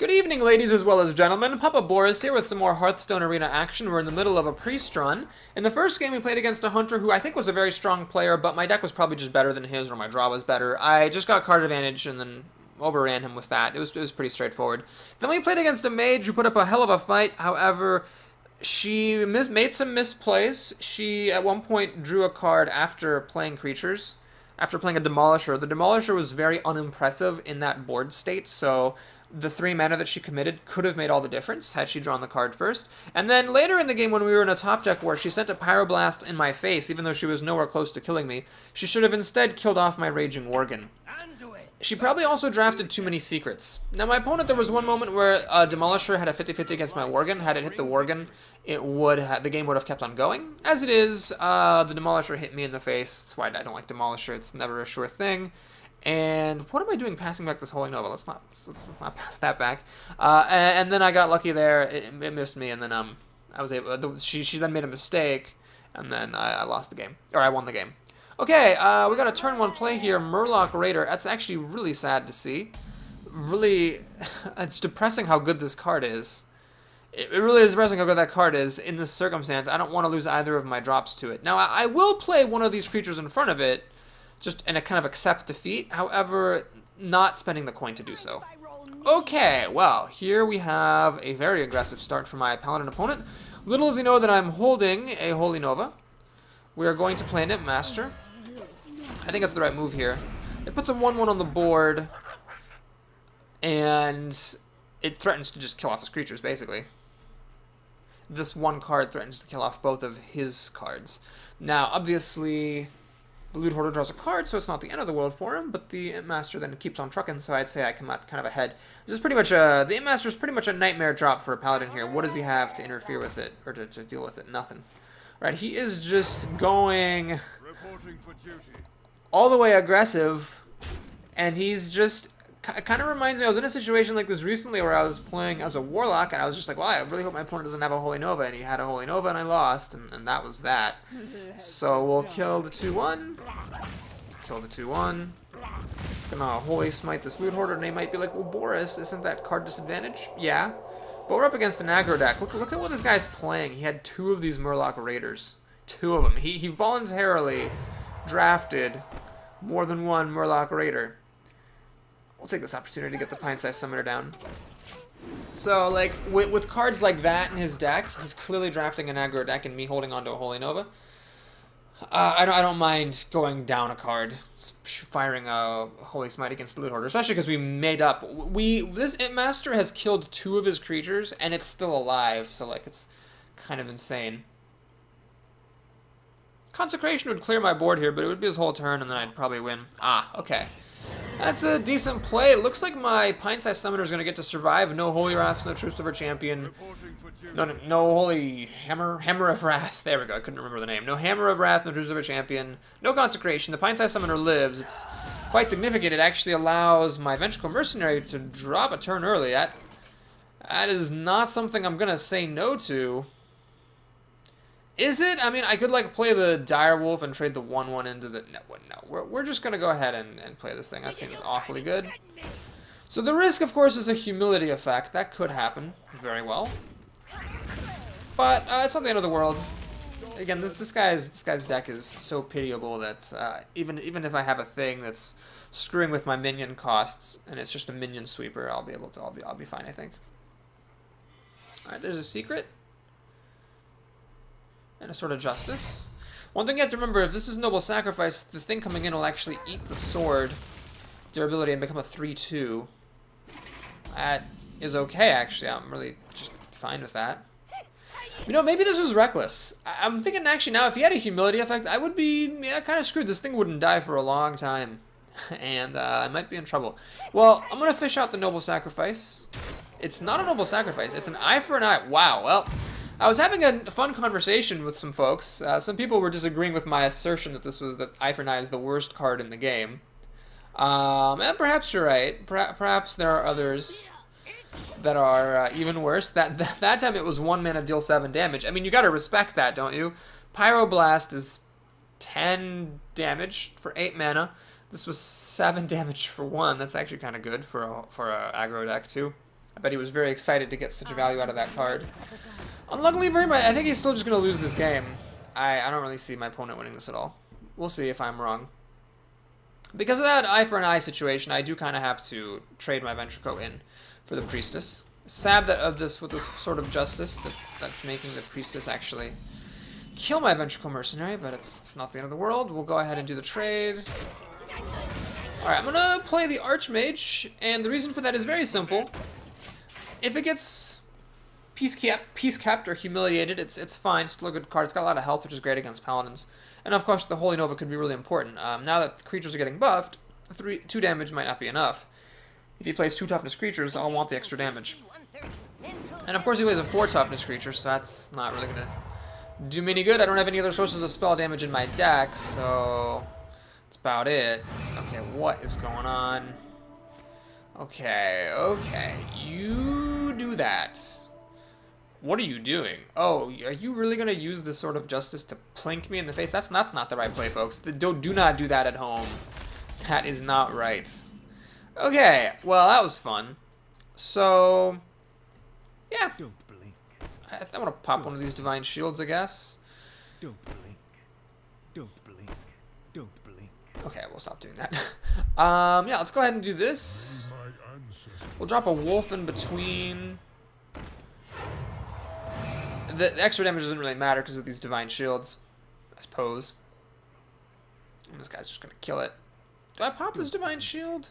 Good evening, ladies as well as gentlemen. Papa Boris here with some more Hearthstone Arena action. We're in the middle of a priest run. In the first game, we played against a hunter who I think was a very strong player, but my deck was probably just better than his, or my draw was better. I just got card advantage and then overran him with that. It was pretty straightforward. Then we played against a mage who put up a hell of a fight. However, she made some misplays. She, at one point, drew a card after playing creatures. After playing a Demolisher. The Demolisher was very unimpressive in that board state, so the 3 mana that she committed could have made all the difference had she drawn the card first. And then later in the game when we were in a top deck war, she sent a Pyroblast in my face, even though she was nowhere close to killing me. She should have instead killed off my Raging Worgen. She probably also drafted too many secrets. Now, my opponent, there was one moment where Demolisher had a 50-50 against my Worgen. Had it hit the Worgen, the game would have kept on going. As it is, the Demolisher hit me in the face. That's why I don't like Demolisher. It's never a sure thing. And what am I doing passing back this Holy Nova? Let's not pass that back. And then I got lucky there. It missed me, and then I was able. She then made a mistake, and then I lost the game, or I won the game. Okay, we got a turn 1 play here, Murloc Raider. That's actually really sad to see. Really, it's depressing how good this card is. It really is depressing how good that card is in this circumstance. I don't want to lose either of my drops to it. Now, I will play one of these creatures in front of it, just in a kind of accept defeat. However, not spending the coin to do so. Okay, well, here we have a very aggressive start for my Paladin opponent. Little does he know that I'm holding a Holy Nova. We are going to play Nymph Master. I think that's the right move here. It puts a 1/1 on the board, and it threatens to just kill off his creatures, basically. This one card threatens to kill off both of his cards. Now, obviously, the Loot Hoarder draws a card, so it's not the end of the world for him, but the Imp Master then keeps on trucking, so I'd say I come out kind of ahead. This is pretty much the Imp Master is pretty much a nightmare drop for a Paladin here. What does he have to interfere with it, or to deal with it? Nothing. Right, he is just going all the way aggressive, and he's just, kind of reminds me, I was in a situation like this recently where I was playing as a Warlock, and I was just like, well, I really hope my opponent doesn't have a Holy Nova, and he had a Holy Nova, and I lost, and that was that. So we'll kill the 2/1, kill the 2/1, gonna Holy Smite this Loot Hoarder, and they might be like, well, Boris, isn't that card disadvantage? Yeah. But we're up against an aggro deck. Look at what this guy's playing. He had 2 of these Murloc Raiders. 2 of them. He voluntarily drafted more than 1 Murloc Raider. We'll take this opportunity to get the Pint-Sized Summoner down. So, like, with cards like that in his deck, he's clearly drafting an aggro deck and me holding onto a Holy Nova. I don't mind going down a card, firing a Holy Smite against the Loot Hoarder, especially because we made up. This Imp Master has killed 2 of his creatures, and it's still alive, so, like, it's kind of insane. Consecration would clear my board here, but it would be his whole turn, and then I'd probably win. Ah, okay. That's a decent play. It looks like my Pint-Sized Summoner is going to get to survive. No Holy Wraths, no Truce of our Champion. No Holy Hammer of Wrath. There we go. I couldn't remember the name. No Hammer of Wrath, no Truce of a Champion. No Consecration. The Pint-Sized Summoner lives. It's quite significant. It actually allows my Vengeful Mercenary to drop a turn early. That is not something I'm going to say no to. Is it? I mean, I could, like, play the Direwolf and trade the 1/1 into the... No. We're just going to go ahead and play this thing. That seems awfully good. So the risk, of course, is a humility effect. That could happen very well. But it's not the end of the world. Again, this guy's deck is so pitiable that even if I have a thing that's screwing with my minion costs and it's just a minion sweeper, I'll be fine, I think. All right, there's a secret. And a Sword of Justice. One thing you have to remember, if this is Noble Sacrifice, the thing coming in will actually eat the sword durability and become a 3/2. That is okay, actually. I'm really just fine with that. You know, maybe this was reckless. I'm thinking actually now, if he had a humility effect, I would be kind of screwed. This thing wouldn't die for a long time. And I might be in trouble. Well, I'm going to fish out the Noble Sacrifice. It's not a Noble Sacrifice. It's an eye for an eye. Wow, well... I was having a fun conversation with some folks. Some people were disagreeing with my assertion that Eye for an Eye is the worst card in the game. And perhaps you're right. Perhaps there are others that are even worse. That time it was 1 mana, deal 7 damage. I mean, you gotta respect that, don't you? Pyroblast is 10 damage for 8 mana. This was 7 damage for 1. That's actually kind of good for a aggro deck too. I bet he was very excited to get such value out of that card. Unluckily for him, I think he's still just going to lose this game. I don't really see my opponent winning this at all. We'll see if I'm wrong. Because of that eye for an eye situation, I do kind of have to trade my Ventrico in for the Priestess. Sad that with this sort of justice that's making the Priestess actually kill my Ventrico Mercenary, but it's not the end of the world. We'll go ahead and do the trade. Alright, I'm going to play the Archmage, and the reason for that is very simple. If it gets peace kept or humiliated, it's fine. Still a good card. It's got a lot of health, which is great against Paladins. And of course, the Holy Nova could be really important. Now that the creatures are getting buffed, 2 damage might not be enough. If he plays 2 toughness creatures, I'll want the extra damage. And of course, he plays a 4 toughness creature, so that's not really going to do me any good. I don't have any other sources of spell damage in my deck, so that's about it. Okay, what is going on? Okay, you do that. What are you doing? Oh, are you really going to use this sort of justice to plink me in the face? That's not the right play, folks. Do not do that at home. That is not right. Okay, well, that was fun. So, yeah. Don't blink. I want to pop one of these Divine Shields, I guess. Don't blink. Don't blink. Don't blink. Okay, we'll stop doing that. Yeah, let's go ahead and do this. We'll drop a wolf in between. The extra damage doesn't really matter because of these Divine Shields, I suppose. And this guy's just going to kill it. Do I pop this Divine Shield?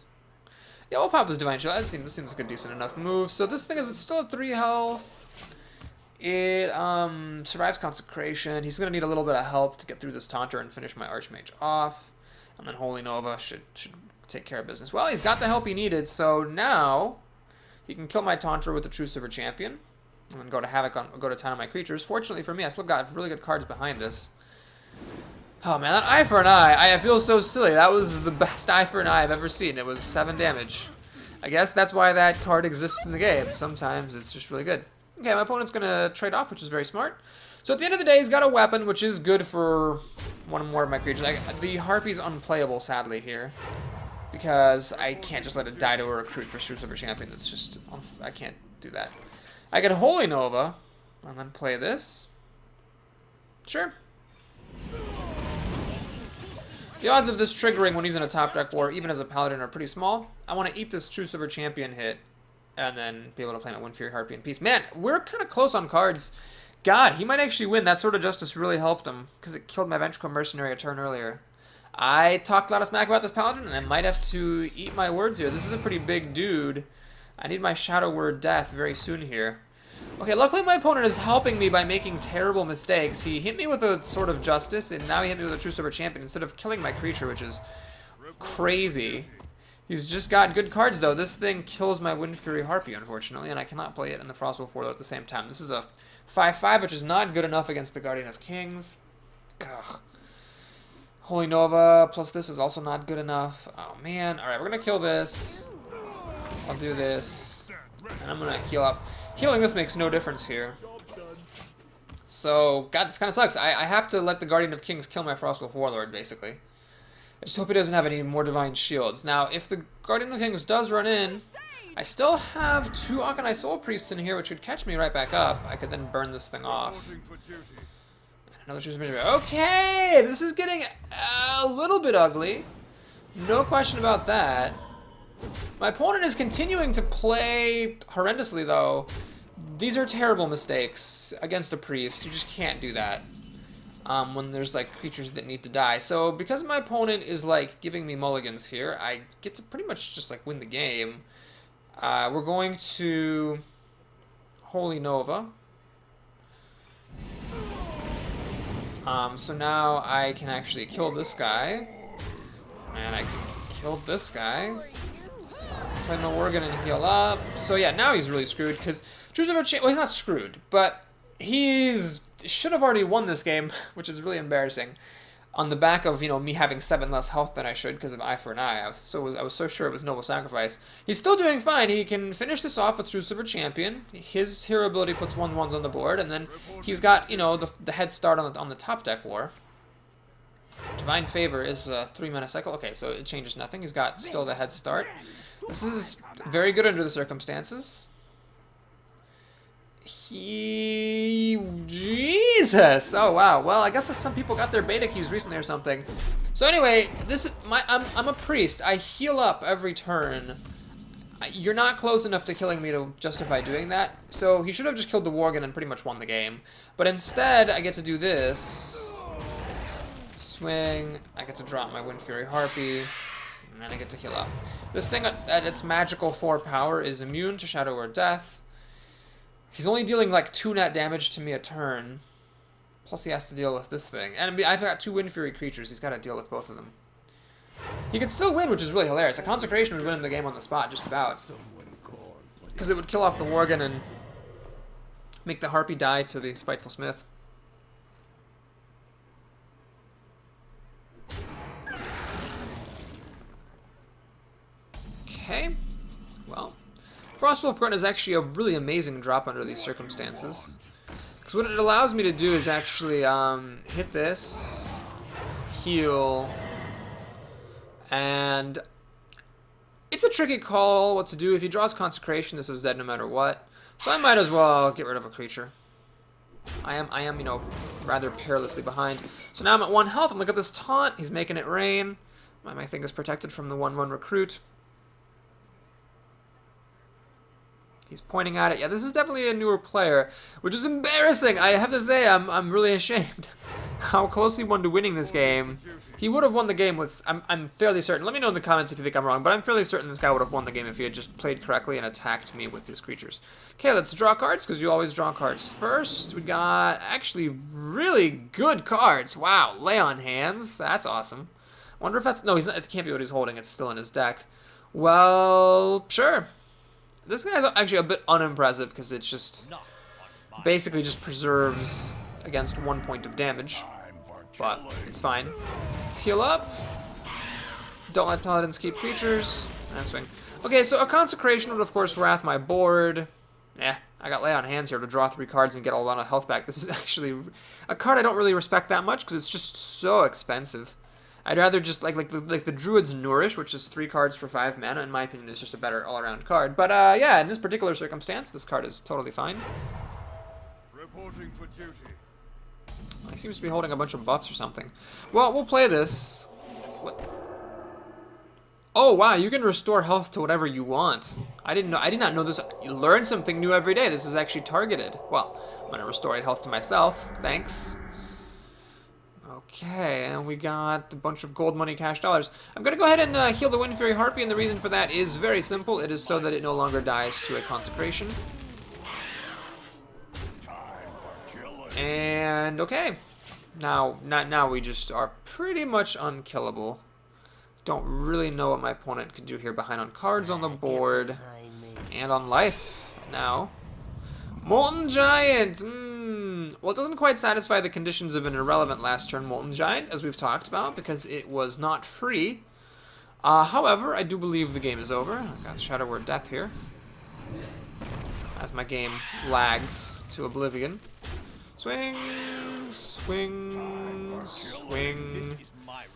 Yeah, we'll pop this Divine Shield. That seems like a decent enough move. So this thing is, it's still at 3 health. It survives Consecration. He's going to need a little bit of help to get through this Taunter and finish my Archmage off. And then Holy Nova should take care of business. Well, he's got the help he needed, so now he can kill my Taunter with the True Silver Champion. And then go to town on my creatures. Fortunately for me, I still got really good cards behind this. Oh man, that eye for an eye, I feel so silly. That was the best eye for an eye I've ever seen. It was 7 damage. I guess that's why that card exists in the game. Sometimes it's just really good. Okay, my opponent's going to trade off, which is very smart. So at the end of the day, he's got a weapon, which is good for one more of my creatures. The Harpy's unplayable, sadly, here. Because I can't just let it die to a recruit for True Silver Champion. That's just, I can't do that. I get Holy Nova, and then play this. Sure. The odds of this triggering when he's in a top deck war, even as a Paladin, are pretty small. I want to eat this True Silver Champion hit, and then be able to play my Wind Fury Harpy in peace. Man, we're kind of close on cards. God, he might actually win. That sort of justice really helped him, because it killed my Ventrico Mercenary a turn earlier. I talked a lot of smack about this Paladin, and I might have to eat my words here. This is a pretty big dude. I need my Shadow Word Death very soon here. Okay, luckily my opponent is helping me by making terrible mistakes. He hit me with a Sword of Justice, and now he hit me with a True Silver Champion instead of killing my creature, which is crazy. He's just got good cards, though. This thing kills my Wind Fury Harpy, unfortunately, and I cannot play it in the Frostwolf Warlord at the same time. This is a 5/5, which is not good enough against the Guardian of Kings. Ugh. Holy Nova plus this is also not good enough. Oh, man. All right, we're going to kill this. I'll do this. And I'm going to heal up. Healing this makes no difference here. So, God, this kind of sucks. I have to let the Guardian of Kings kill my Frostwolf Warlord, basically. I just hope he doesn't have any more Divine Shields. Now, if the Guardian of Kings does run in, I still have 2 Akanai Soul Priests in here, which would catch me right back up. I could then burn this thing off. Another True Silver. Okay, this is getting a little bit ugly. No question about that. My opponent is continuing to play horrendously, though. These are terrible mistakes against a priest. You just can't do that when there's, like, creatures that need to die. So, because my opponent is, like, giving me mulligans here, I get to pretty much just, like, win the game. We're going to Holy Nova. So now I can actually kill this guy. And I can kill this guy. Play my Worgen and heal up. So yeah, now he's really screwed because well, he's not screwed, but should have already won this game, which is really embarrassing. On the back of, me having 7 less health than I should because of eye for an eye. I was so sure it was Noble Sacrifice. He's still doing fine. He can finish this off with True Silver Champion. His hero ability puts 1/1s on the board, and then he's got, the head start on the top deck war. Divine Favor is a 3-mana cycle. Okay, so it changes nothing. He's got still the head start. This is very good under the circumstances. Jesus! Oh wow. Well, I guess some people got their beta keys recently or something. So anyway, this is I'm a priest. I heal up every turn. You're not close enough to killing me to justify doing that. So he should have just killed the Worgen and pretty much won the game. But instead, I get to do this. Swing. I get to drop my Wind Fury Harpy. And then I get to heal up. This thing at its magical 4 power is immune to Shadow or Death. He's only dealing like 2 net damage to me a turn. Plus he has to deal with this thing. And I've got 2 Wind Fury creatures. He's got to deal with both of them. He could still win, which is really hilarious. A Consecration would win him the game on the spot, just about. Because it would kill off the Worgen and make the Harpy die to the Spiteful Smith. Okay. Well, Frostwolf Grunt is actually a really amazing drop under these circumstances. Because what it allows me to do is actually hit this, heal, and it's a tricky call what to do. If he draws Consecration, this is dead no matter what. So I might as well get rid of a creature. I am, you know, rather perilously behind. So now I'm at 1 health, and look at this taunt. He's making it rain. My thing is protected from the 1/1 recruit. He's pointing at it. Yeah, this is definitely a newer player, which is embarrassing. I have to say, I'm really ashamed how close he won to winning this game. He would have won the game with, I'm fairly certain. Let me know in the comments if you think I'm wrong, but I'm fairly certain this guy would have won the game if he had just played correctly and attacked me with his creatures. Okay, let's draw cards, because you always draw cards first. We got actually really good cards. Wow, Lay on Hands. That's awesome. Wonder if that's, no, he's not, it can't be what he's holding. It's still in his deck. Well, sure. This guy's actually a bit unimpressive because it just basically just preserves against 1 point of damage, but it's fine. Let's heal up. Don't let paladins keep creatures. And swing. Okay, so a Consecration would of course wrath my board. I got Lay on Hands here to draw 3 cards and get a lot of health back. This is actually a card I don't really respect that much because it's just so expensive. I'd rather just, like the Druid's Nourish, which is 3 cards for 5 mana, in my opinion, is just a better all-around card. But, yeah, in this particular circumstance, this card is totally fine. Reporting for duty. He seems to be holding a bunch of buffs or something. Well, we'll play this. What? Oh, wow, you can restore health to whatever you want. I did not know this. You learn something new every day. This is actually targeted. Well, I'm going to restore health to myself. Thanks. Okay, and we got a bunch of gold, money, cash, dollars. I'm going to go ahead and heal the Wind Fury Harpy, and the reason for that is very simple. It is so that it no longer dies to a Consecration. And, okay. Now we just are pretty much unkillable. Don't really know what my opponent could do here. Behind on cards on the board. And on life now. Molten Giant! Well, it doesn't quite satisfy the conditions of an irrelevant last turn Molten Giant, as we've talked about, because it was not free. However, I do believe the game is over. I've got Shadow Word Death here. As my game lags to oblivion. Swing, swing, swing,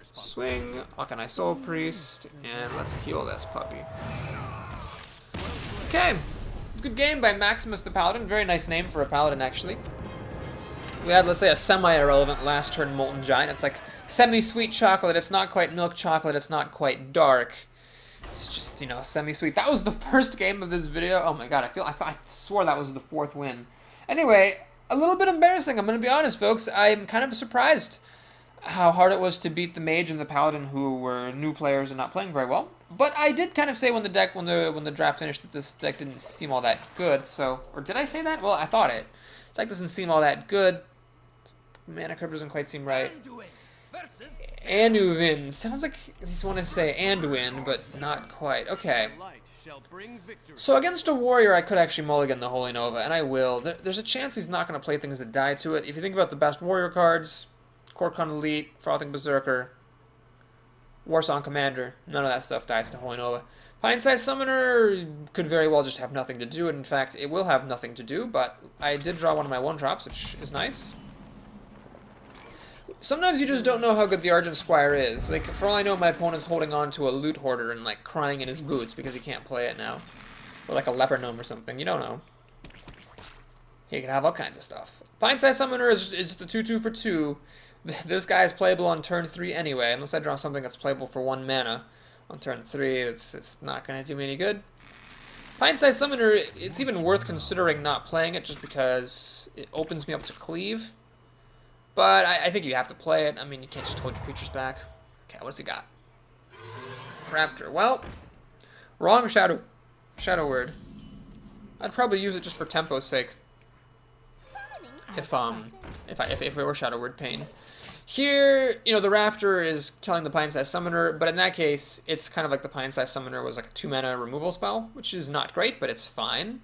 swing. Hawkeye Soul Priest, and let's heal this puppy. Okay. Good game by Maximus the Paladin. Very nice name for a Paladin, actually. We had, let's say, a semi-irrelevant last turn Molten Giant. It's like semi-sweet chocolate. It's not quite milk chocolate. It's not quite dark. It's just, you know, semi-sweet. That was the first game of this video. Oh my god, I swore that was the 4th win. Anyway, a little bit embarrassing. I'm going to be honest, folks. I'm kind of surprised how hard it was to beat the Mage and the Paladin, who were new players and not playing very well. But I did kind of say when the draft finished that this deck didn't seem all that good. So, or did I say that? Well, I thought it. This deck doesn't seem all that good. Mana curve doesn't quite seem right. Anduin. Sounds like you want to say Anduin, but not quite. Okay. So against a warrior, I could actually mulligan the Holy Nova, and I will. There's a chance he's not going to play things that die to it. If you think about the best warrior cards, Korkon Elite, Frothing Berserker, Warsong Commander, none of that stuff dies to Holy Nova. Pine-Sized Summoner could very well just have nothing to do, and in fact, it will have nothing to do, but I did draw one of my 1-drops, which is nice. Sometimes you just don't know how good the Argent Squire is. Like, for all I know, my opponent's holding on to a Loot Hoarder and, like, crying in his boots because he can't play it now. Or, like, a Leper Gnome or something. You don't know. He can have all kinds of stuff. Pint-sized summoner is just a 2/2 for 2. This guy is playable on turn 3 anyway, unless I draw something that's playable for 1 mana. On turn 3, it's not going to do me any good. Pint-sized summoner, it's even worth considering not playing it just because it opens me up to cleave. But I think you have to play it. I mean, you can't just hold your creatures back. Okay, what's he got? Raptor. Well, wrong shadow word. I'd probably use it just for tempo's sake. If it were Shadow Word Pain. Here, you know, the Raptor is killing the Pine-sized Summoner, but in that case, it's kind of like the Pine-sized Summoner was like a 2-mana removal spell, which is not great, but it's fine.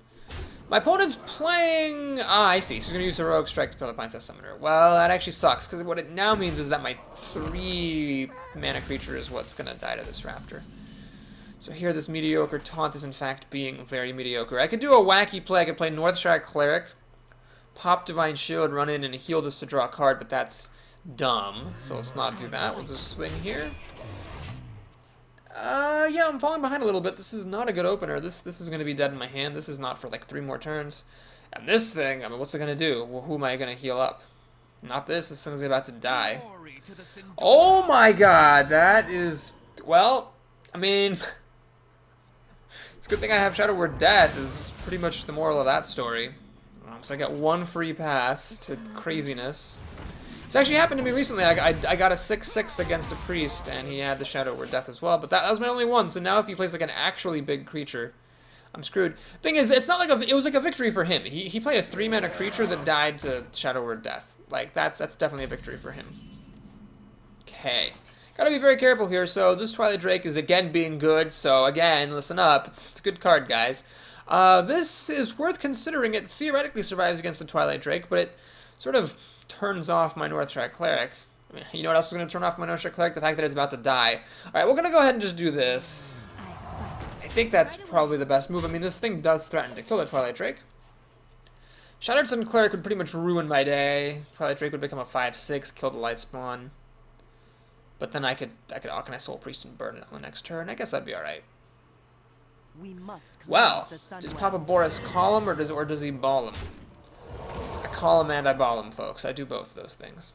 My opponent's playing... I see. So he's going to use Heroic Strike to kill the Pine-sized Summoner. Well, that actually sucks, because what it now means is that my 3-mana creature is what's going to die to this Raptor. So here, this mediocre taunt is in fact being very mediocre. I could do a wacky play. I could play Northshire Cleric, pop Divine Shield, run in and heal this to draw a card, but that's dumb. So let's not do that. We'll just swing here. Yeah, I'm falling behind a little bit. This is not a good opener. This is going to be dead in my hand. This is not for like 3 more turns. And this thing, I mean, what's it going to do? Well, who am I going to heal up? Not this. This thing's about to die. Oh my god, that is... Well, I mean... It's a good thing I have Shadow Word Death is pretty much the moral of that story. So I got 1 free pass to craziness. It's actually happened to me recently. I got a 6/6 against a priest, and he had the Shadow Word Death as well. But that was my only one. So now if he plays like an actually big creature, I'm screwed. Thing is, it's not like it was like a victory for him. He played a 3-mana creature that died to Shadow Word Death. Like that's definitely a victory for him. Okay. Gotta be very careful here. So this Twilight Drake is again being good. So again, listen up. It's a good card, guys. This is worth considering. It theoretically survives against the Twilight Drake, but it sort of turns off my Northshire Cleric. I mean, you know what else is going to turn off my Northshire Cleric? The fact that it's about to die. Alright, we're going to go ahead and just do this. I think that's probably the best move. I mean, this thing does threaten to kill the Twilight Drake. Shattered Sun Cleric would pretty much ruin my day. Twilight Drake would become a 5/6, kill the Light Spawn. But then I could Alchemist Soul Priest and burn it on the next turn. I guess that'd be alright. Well, does Papa Boris call him, or does he ball him? I call him and I ball him, folks. I do both those things.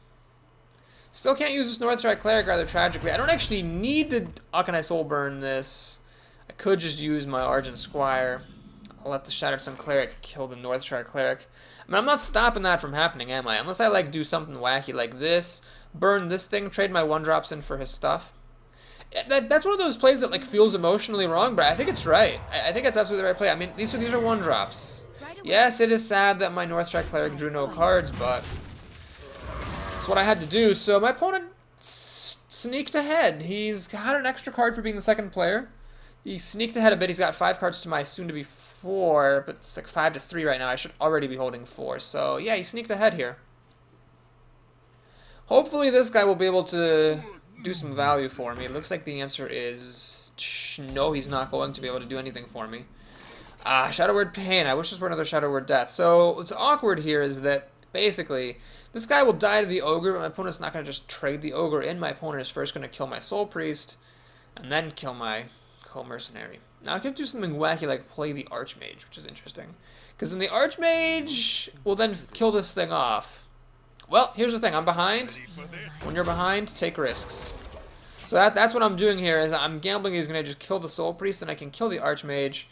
Still can't use this Northshire Cleric rather tragically. I don't actually need to Alchemist Soul burn this. I could just use my Argent Squire. I'll let the Shattered Sun Cleric kill the Northshire Cleric. I mean, I'm not stopping that from happening, am I? Unless I like do something wacky like this, burn this thing, trade my 1-drops in for his stuff. That's one of those plays that like feels emotionally wrong, but I think it's right. I think it's absolutely the right play. I mean, these are 1-drops. Yes, it is sad that my Northshire Cleric drew no cards, but it's what I had to do. So my opponent sneaked ahead. He's got an extra card for being the second player. He sneaked ahead a bit. He's got 5 cards to my soon-to-be 4, but it's like 5-3 right now. I should already be holding 4. So yeah, he sneaked ahead here. Hopefully this guy will be able to do some value for me. It looks like the answer is no, he's not going to be able to do anything for me. Shadow Word Pain. I wish this were another Shadow Word Death. So what's awkward here is that basically this guy will die to the Ogre, but my opponent's not going to just trade the Ogre in. My opponent is first going to kill my Soul Priest and then kill my Co-Mercenary. Now I could do something wacky like play the Archmage, which is interesting. Because then the Archmage will then kill this thing off. Well, here's the thing. I'm behind. When you're behind, take risks. So that's what I'm doing here is I'm gambling he's going to just kill the Soul Priest, and I can kill the Archmage,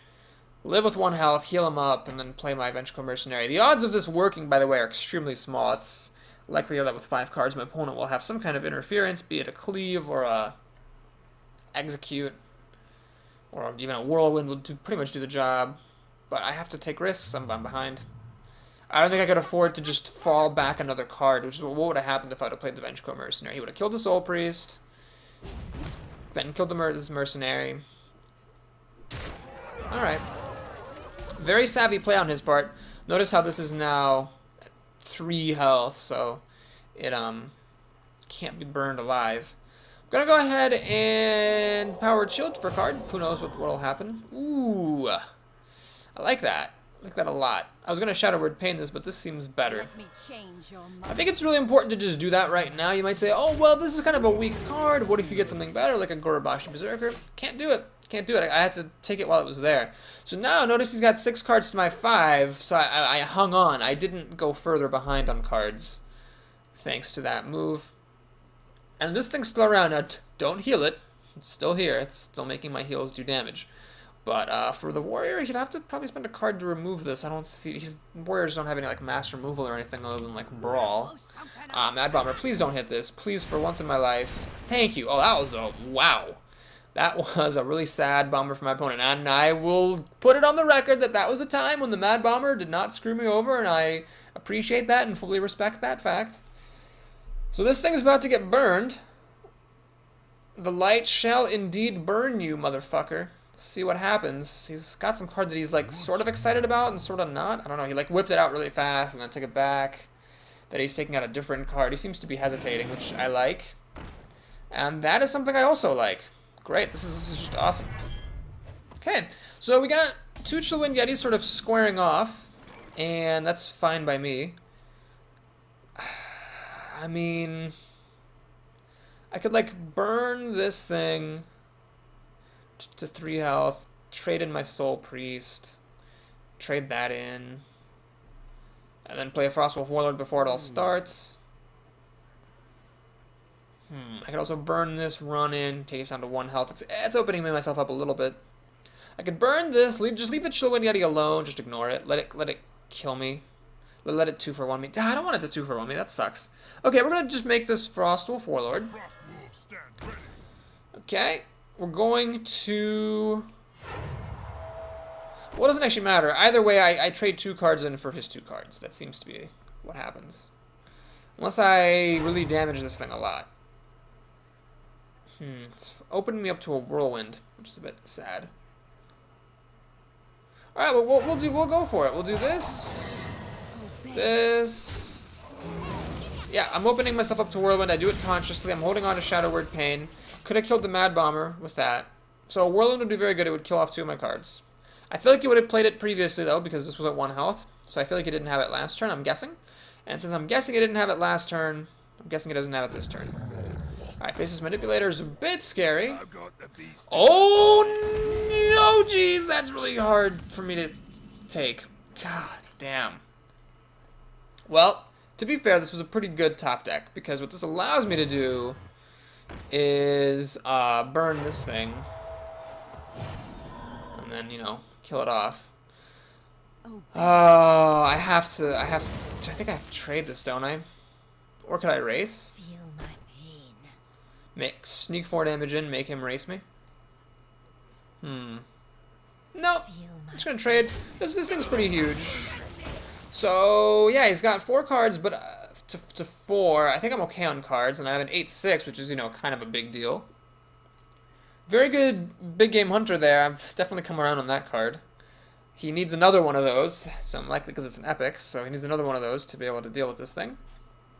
live with 1 health, heal him up, and then play my Vengeful Mercenary. The odds of this working, by the way, are extremely small. It's likely that with 5 cards, my opponent will have some kind of interference, be it a Cleave or a Execute, or even a Whirlwind will pretty much do the job. But I have to take risks. I'm behind. I don't think I could afford to just fall back another card, which is what would have happened if I would have played the Vengeful Mercenary. He would have killed the Soul Priest, then killed the Mercenary. Alright. Very savvy play on his part. Notice how this is now at 3 health, so it can't be burned alive. I'm gonna go ahead and Powered Shield for a card. Who knows what'll happen. Ooh. I like that. I like that a lot. I was gonna Shadow Word Pain this, but this seems better. I think it's really important to just do that right now. You might say, oh, well, this is kind of a weak card. What if you get something better, like a Gorobashi Berserker? Can't do it. Can't do it. I had to take it while it was there. So now notice he's got 6 cards to my 5, so I hung on. I didn't go further behind on cards thanks to that move. And this thing's still around. Now, don't heal it. It's still here. It's still making my heals do damage. But for the warrior, he'd have to probably spend a card to remove this. I don't see... warriors don't have any like mass removal or anything other than like brawl. Mad Bomber, please don't hit this. Please, for once in my life. Thank you. Oh, that was a... wow. That was a really sad bomber for my opponent. And I will put it on the record that that was a time when the Mad Bomber did not screw me over, and I appreciate that and fully respect that fact. So this thing's about to get burned. The light shall indeed burn you, motherfucker. See what happens. He's got some card that he's like sort of excited about and sort of not. I don't know. He like whipped it out really fast and then took it back. That he's taking out a different card. He seems to be hesitating, which I like. And that is something I also like. Great. This is just awesome. Okay. So we got 2 Chillwind Yetis sort of squaring off. And that's fine by me. I mean... I could like burn this thing to 3 health, trade in my Soul Priest, trade that in, and then play a Frostwolf Warlord before it all starts. I could also burn this, run in, take it down to 1 health. It's opening myself up a little bit. I could burn this, just leave the Chillwind Yeti alone, just ignore it, let it kill me. Let it 2-for-1 me. I don't want it to 2-for-1 me, that sucks. Okay, we're gonna just make this Frostwolf Warlord. Okay. We're going to... Well, it doesn't actually matter. Either way, I trade 2 cards in for his 2 cards. That seems to be what happens. Unless I really damage this thing a lot. It's opening me up to a Whirlwind, which is a bit sad. Alright, well, we'll go for it. We'll do this. This. Yeah, I'm opening myself up to Whirlwind. I do it consciously. I'm holding on to Shadow Word Pain. Could have killed the Mad Bomber with that. So Whirlwind would be very good. It would kill off 2 of my cards. I feel like he would have played it previously, though, because this was at 1 health. So I feel like he didn't have it last turn, I'm guessing. And since I'm guessing he didn't have it last turn, I'm guessing he doesn't have it this turn. Alright, Faceless Manipulator is a bit scary. Oh, no, jeez, that's really hard for me to take. God damn. Well, to be fair, this was a pretty good top deck, because what this allows me to do is burn this thing, and then, you know, kill it off. Oh, I think I have to trade this, don't I? Or could I race? Feel my pain. Sneak 4 damage in, make him race me? Nope. I'm just gonna trade. This thing's pretty huge. So, yeah, he's got 4 cards, but to 4, I think I'm okay on cards, and I have an 8-6, which is, you know, kind of a big deal. Very good big game hunter there. I've definitely come around on that card. He needs another one of those, so I'm likely because it's an epic, so he needs another one of those to be able to deal with this thing.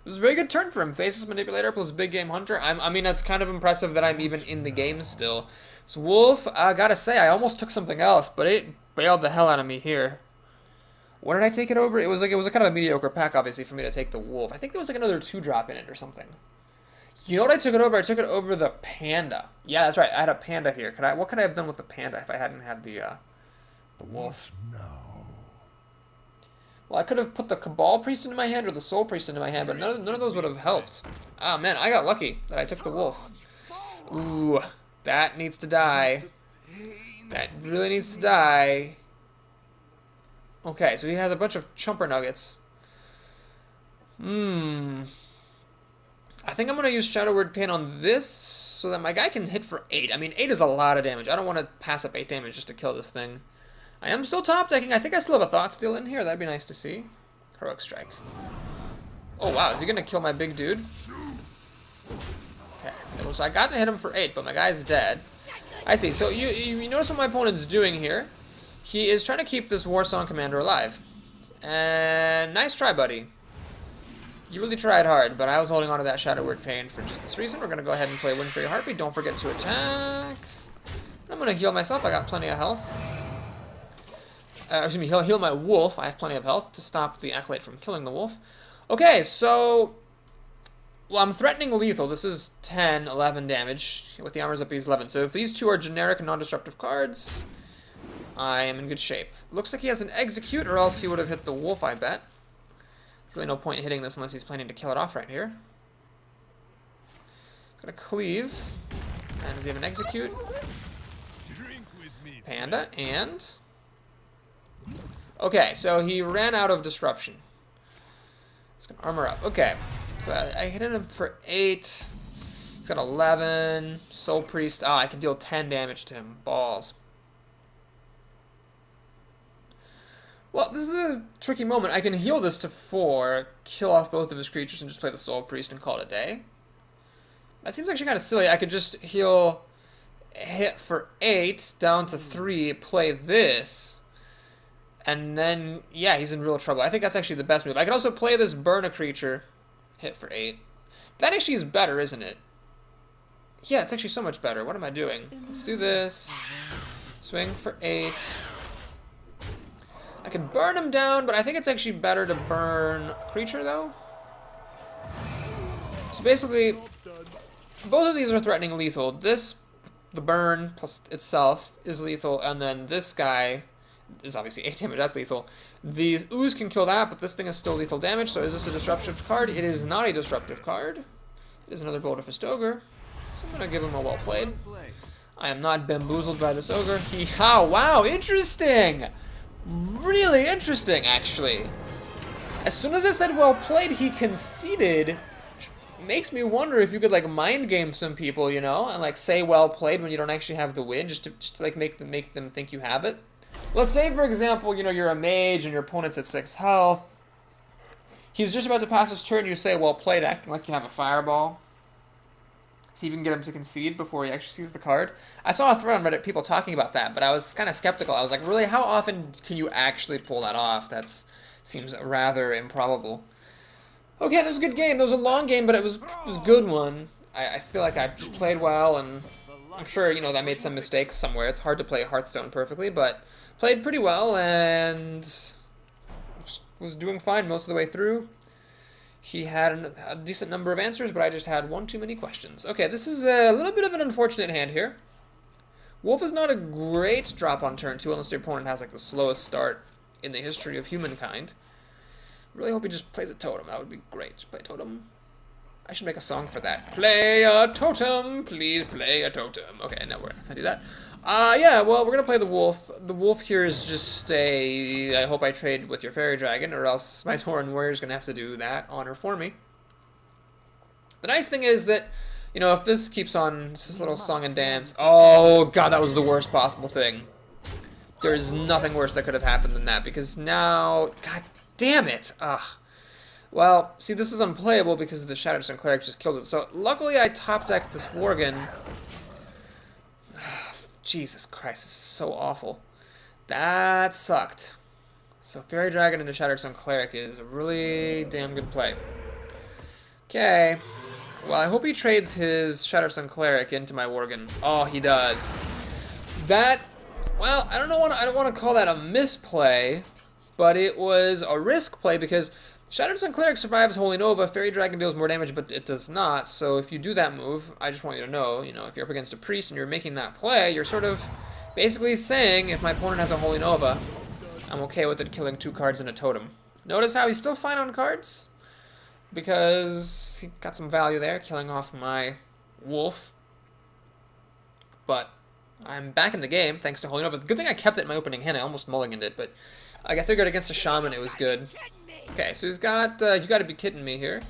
It was a very good turn for him. Faceless Manipulator plus big game hunter. I mean, it's kind of impressive that I'm even in the game still. So Wolf, I gotta say, I almost took something else, but it bailed the hell out of me here. What did I take it over? It was a kind of a mediocre pack, obviously, for me to take the Wolf. I think there was like another 2-drop in it or something. You know what I took it over? I took it over the Panda. Yeah, that's right. I had a Panda here. What could I have done with the Panda if I hadn't had the Wolf? No. Well, I could have put the Cabal Priest into my hand or the Soul Priest into my hand, but none of those would have helped. Ah, man, I got lucky that I took the Wolf. Ooh, that needs to die. That really needs to die. Okay, so he has a bunch of Chumper Nuggets. I think I'm going to use Shadow Word Pain on this so that my guy can hit for 8. I mean, 8 is a lot of damage. I don't want to pass up 8 damage just to kill this thing. I am still top decking. I think I still have a Thought Steal in here. That'd be nice to see. Heroic Strike. Oh, wow. Is he going to kill my big dude? Okay. So I got to hit him for 8, but my guy's dead. I see. So you notice what my opponent's doing here. He is trying to keep this Warsong Commander alive. And nice try, buddy. You really tried hard, but I was holding on to that Shadow Word Pain for just this reason. We're going to go ahead and play Wind Fury Heartbeat. Don't forget to attack. I'm going to heal myself. I got plenty of health. Excuse me, heal my wolf. I have plenty of health to stop the Acolyte from killing the wolf. Okay, so Well, I'm threatening lethal. This is 10, 11 damage. With the armors up, he's 11. So if these two are generic and non-destructive cards, I am in good shape. Looks like he has an execute, or else he would have hit the wolf, I bet. There's really no point in hitting this unless he's planning to kill it off right here. He's gonna cleave. And does he have an execute? Panda, and... Okay, so he ran out of disruption. He's gonna armor up. Okay, so I hit him for 8. He's got 11. Soul Priest. Ah, I can deal 10 damage to him. Balls. Well, this is a tricky moment. I can heal this to 4, kill off both of his creatures, and just play the Soul Priest and call it a day. That seems actually kind of silly. I could just heal, hit for 8, down to 3, play this, and then, yeah, he's in real trouble. I think that's actually the best move. I can also play this burn a creature, hit for 8. That actually is better, isn't it? Yeah, it's actually so much better. What am I doing? Let's do this. Swing for 8. I can burn him down, but I think it's actually better to burn creature, though. So basically, both of these are threatening lethal. This, the burn plus itself, is lethal, and then this guy is obviously 8 damage, that's lethal. These ooze can kill that, but this thing is still lethal damage, so is this a disruptive card? It is not a disruptive card. It is another Bolt of Fist Ogre, so I'm going to give him a well played. I am not bamboozled by this ogre. Oh, wow, interesting! Really interesting, actually. As soon as I said well played, he conceded. Which makes me wonder if you could like mind game some people, you know, and like say well played when you don't actually have the win, just to like make them think you have it. Let's say, for example, you know, you're a mage and your opponent's at 6 health. He's just about to pass his turn. You say well played, acting like you have a fireball. See if you can get him to concede before he actually sees the card. I saw a thread on Reddit, people talking about that, but I was kind of skeptical. I was like, really, how often can you actually pull that off? That seems rather improbable. Okay, that was a good game. That was a long game, but it was a good one. I feel like I just played well, and I'm sure, you know, that I made some mistakes somewhere. It's hard to play Hearthstone perfectly, but played pretty well, and was doing fine most of the way through. He had a decent number of answers, but I just had one too many questions. Okay, this is a little bit of an unfortunate hand here. Wolf is not a great drop on turn 2 unless your opponent has like the slowest start in the history of humankind. Really hope he just plays a totem. That would be great. Just play a totem. I should make a song for that. Play a totem, please play a totem. Okay, now we're gonna do that. Yeah, well, we're gonna play the wolf. The wolf here is just a, I hope I trade with your fairy dragon, or else my Tauren warrior is gonna have to do that honor for me. The nice thing is that, you know, if this keeps on, it's this little song and dance. Oh god, that was the worst possible thing. There's nothing worse that could have happened than that, because now, god damn it. Ugh. Well, see, this is unplayable because the Shattered Sun Cleric just kills it. So luckily I top decked this Worgen. Jesus Christ, this is so awful. That sucked. So Fairy Dragon into Shattered Sun Cleric is a really damn good play. Okay. Well, I hope he trades his Shattered Sun Cleric into my Worgen. Oh, he does. That, well, I don't want to call that a misplay, but it was a risk play because Shattered Sun Cleric survives Holy Nova, Fairy Dragon deals more damage, but it does not. So if you do that move, I just want you to know, if you're up against a priest and you're making that play, you're sort of basically saying, if my opponent has a Holy Nova, I'm okay with it killing 2 cards and a totem. Notice how he's still fine on cards, because he got some value there, killing off my wolf. But I'm back in the game, thanks to Holy Nova. Good thing I kept it in my opening hand. I almost mulliganed it, but I figured against a shaman it was good. Okay, so he's got, you gotta be kidding me here,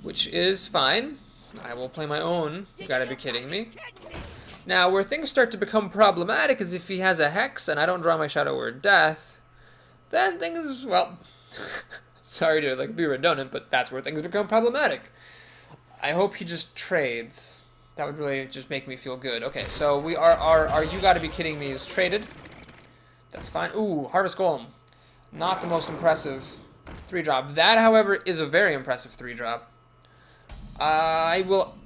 which is fine. I will play my own, you gotta be kidding me. Now, where things start to become problematic is if he has a Hex and I don't draw my Shadow Word Death, then things, well, sorry to be redundant, but that's where things become problematic. I hope he just trades. That would really just make me feel good. Okay, so we are you gotta be kidding me is traded. That's fine. Ooh, Harvest Golem. Not the most impressive 3-drop. That, however, is a very impressive 3-drop. I will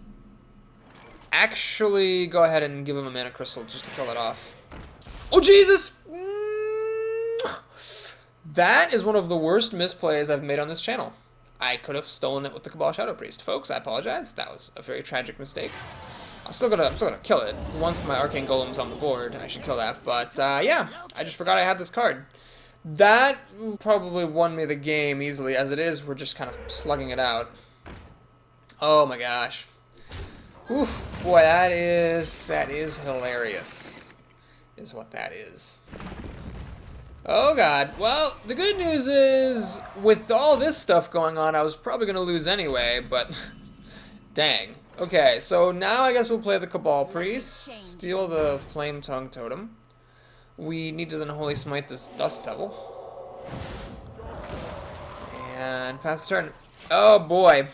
actually go ahead and give him a Mana Crystal just to kill it off. Oh, Jesus! That is one of the worst misplays I've made on this channel. I could have stolen it with the Cabal Shadow Priest. Folks, I apologize. That was a very tragic mistake. I'm still gonna kill it. Once my Arcane Golem's on the board, I should kill that. But, yeah, I just forgot I had this card. That probably won me the game easily. As it is, we're just kind of slugging it out. Oh my gosh. Oof, boy, that is hilarious. Is what that is. Oh god. Well, the good news is, with all this stuff going on, I was probably gonna lose anyway, but dang. Okay, so now I guess we'll play the Cabal Priest, steal the Flame Tongue Totem. We need to then Holy Smite this Dust Devil. And pass the turn. Oh boy.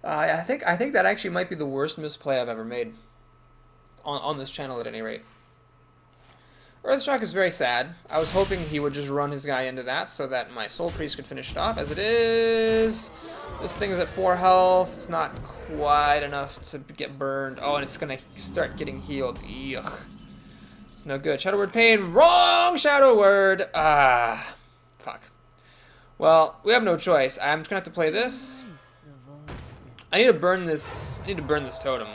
I think that actually might be the worst misplay I've ever made. On this channel at any rate. Earthshock is very sad. I was hoping he would just run his guy into that so that my Soul Priest could finish it off. As it is, this thing is at 4 health. It's not quite enough to get burned. Oh, and it's going to start getting healed. Ugh. It's no good. Shadow Word Pain. Wrong Shadow Word. Ah. Fuck. Well, we have no choice. I'm just going to have to play this. I need to burn this. I need to burn this totem.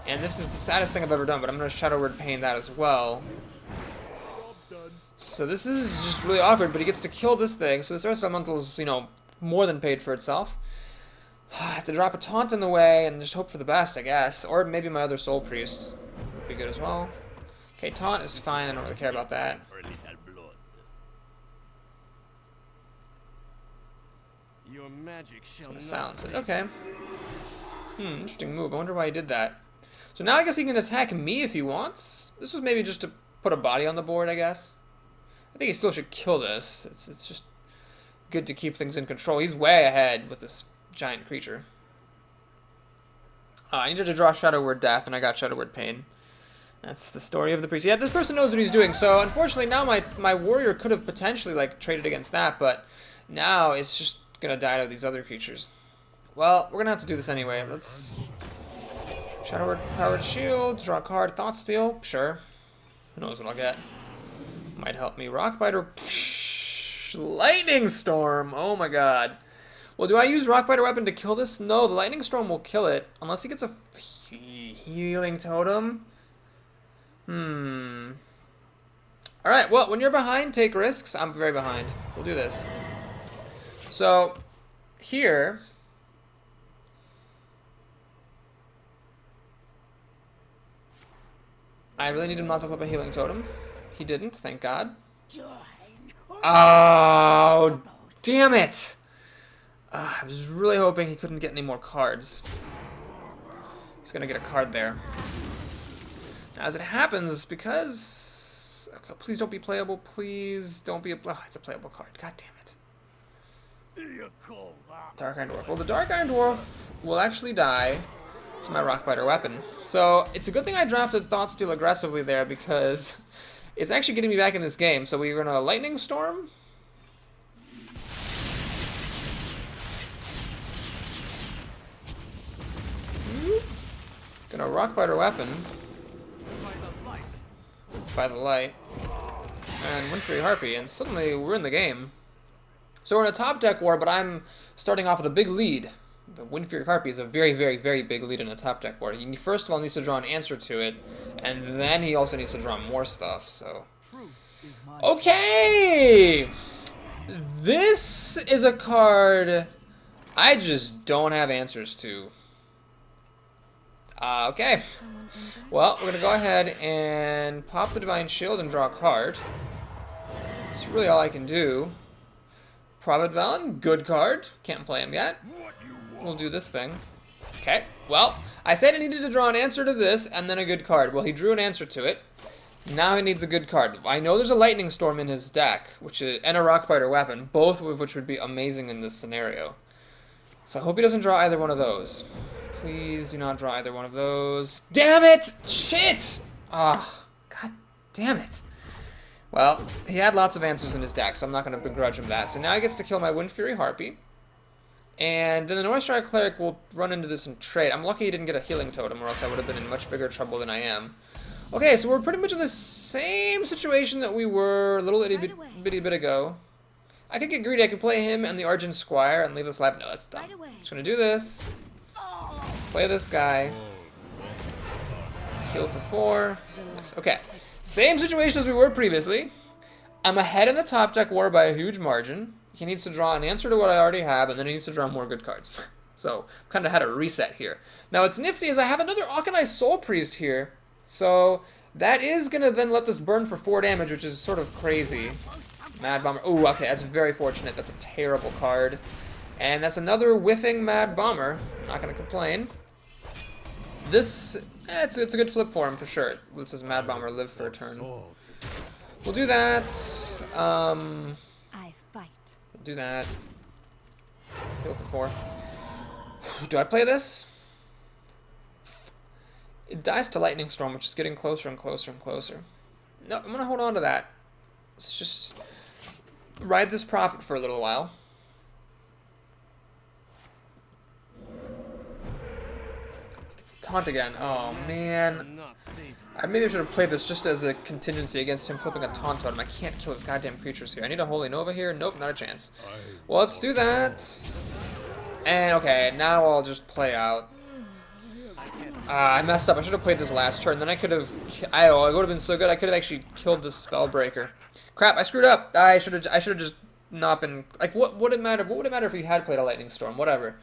And this is the saddest thing I've ever done, but I'm going to Shadow Word Pain that as well. So this is just really awkward, but he gets to kill this thing, so this Earth Elemental is, you know, more than paid for itself. I have to drop a taunt in the way and just hope for the best, I guess. Or maybe my other Soul Priest would be good as well. Okay, taunt is fine, I don't really care about that. Your magic shall not Silence it, save. okay. Interesting move, I wonder why he did that. So now I guess he can attack me if he wants. This was maybe just to put a body on the board, I guess. I think he still should kill this. It's just good to keep things in control. He's way ahead with this giant creature. I needed to draw Shadow Word Death, and I got Shadow Word Pain. That's the story of the priest. Yeah, this person knows what he's doing. So unfortunately, now my warrior could have potentially like traded against that, but now it's just gonna die to these other creatures. Well, we're gonna have to do this anyway. Let's Shadow Word Powered Shield, draw a card, Thought Steal, sure. Who knows what I'll get. Might help me. Rockbiter, Lightning Storm, oh my god. Well, do I use Rockbiter Weapon to kill this? No, the Lightning Storm will kill it, unless he gets a Healing Totem. Alright, well, when you're behind, take risks. I'm very behind. We'll do this. So, here... I really needed him not to flip a Healing Totem. He didn't, thank God. Oh, damn it! I was really hoping he couldn't get any more cards. He's gonna get a card there. Now, as it happens, because... Okay, please don't be playable, please don't be... Oh, it's a playable card, god damn it. Dark Iron Dwarf. Well, the Dark Iron Dwarf will actually die to my Rockbiter Weapon. So, it's a good thing I drafted Thought Steal aggressively there, because it's actually getting me back in this game. So we're gonna Lightning Storm. Gonna Rockbiter Weapon. By the light. And Windfury Harpy, and suddenly we're in the game. So we're in a top deck war, but I'm starting off with a big lead. The Windfury Harpy is a very, very, very big lead in a top deck war. He first of all needs to draw an answer to it, and then he also needs to draw more stuff, so... Okay! This is a card I just don't have answers to. Okay. Well, we're gonna go ahead and pop the Divine Shield and draw a card. That's really all I can do. Prophet Velen, good card. Can't play him yet. We'll do this thing. Okay, well, I said I needed to draw an answer to this and then a good card. Well, he drew an answer to it. Now he needs a good card. I know there's a Lightning Storm in his deck, and a Rockbiter Weapon, both of which would be amazing in this scenario. So I hope he doesn't draw either one of those. Please do not draw either one of those. Damn it! Shit! Ah, god damn it. Well, he had lots of answers in his deck, so I'm not going to begrudge him that. So now he gets to kill my Windfury Harpy. And then the Northshire Cleric will run into this and trade. I'm lucky he didn't get a Healing Totem, or else I would have been in much bigger trouble than I am. Okay, so we're pretty much in the same situation that we were a little bitty bit ago. I could get greedy. I could play him and the Argent Squire and leave this live. No, that's dumb. Right away. Just gonna do this. Play this guy. Heal for 4. Nice. Okay. Same situation as we were previously. I'm ahead in the top deck war by a huge margin. He needs to draw an answer to what I already have, and then he needs to draw more good cards. So, kind of had a reset here. Now, what's nifty is I have another Auchenized Soul Priest here. So, that is going to then let this burn for 4 damage, which is sort of crazy. Mad Bomber. Oh, okay, that's very fortunate. That's a terrible card. And that's another whiffing Mad Bomber. Not going to complain. This, it's a good flip for him for sure. Lets his Mad Bomber live for a turn. We'll do that. I fight. We'll do that. Heal for 4. Do I play this? It dies to Lightning Storm, which is getting closer and closer and closer. No, I'm going to hold on to that. Let's just ride this profit for a little while. Taunt again. Oh, man. Maybe I should have played this just as a contingency against him flipping a taunt on him. I can't kill his goddamn creatures here. I need a Holy Nova here. Nope, not a chance. Well, let's do that. And, okay, now I'll just play out. I messed up. I should have played this last turn. Then I could have... it would have been so good. I could have actually killed this Spellbreaker. Crap, I screwed up. I should have just not been... Like, what would it matter? What would it matter if he had played a Lightning Storm? Whatever.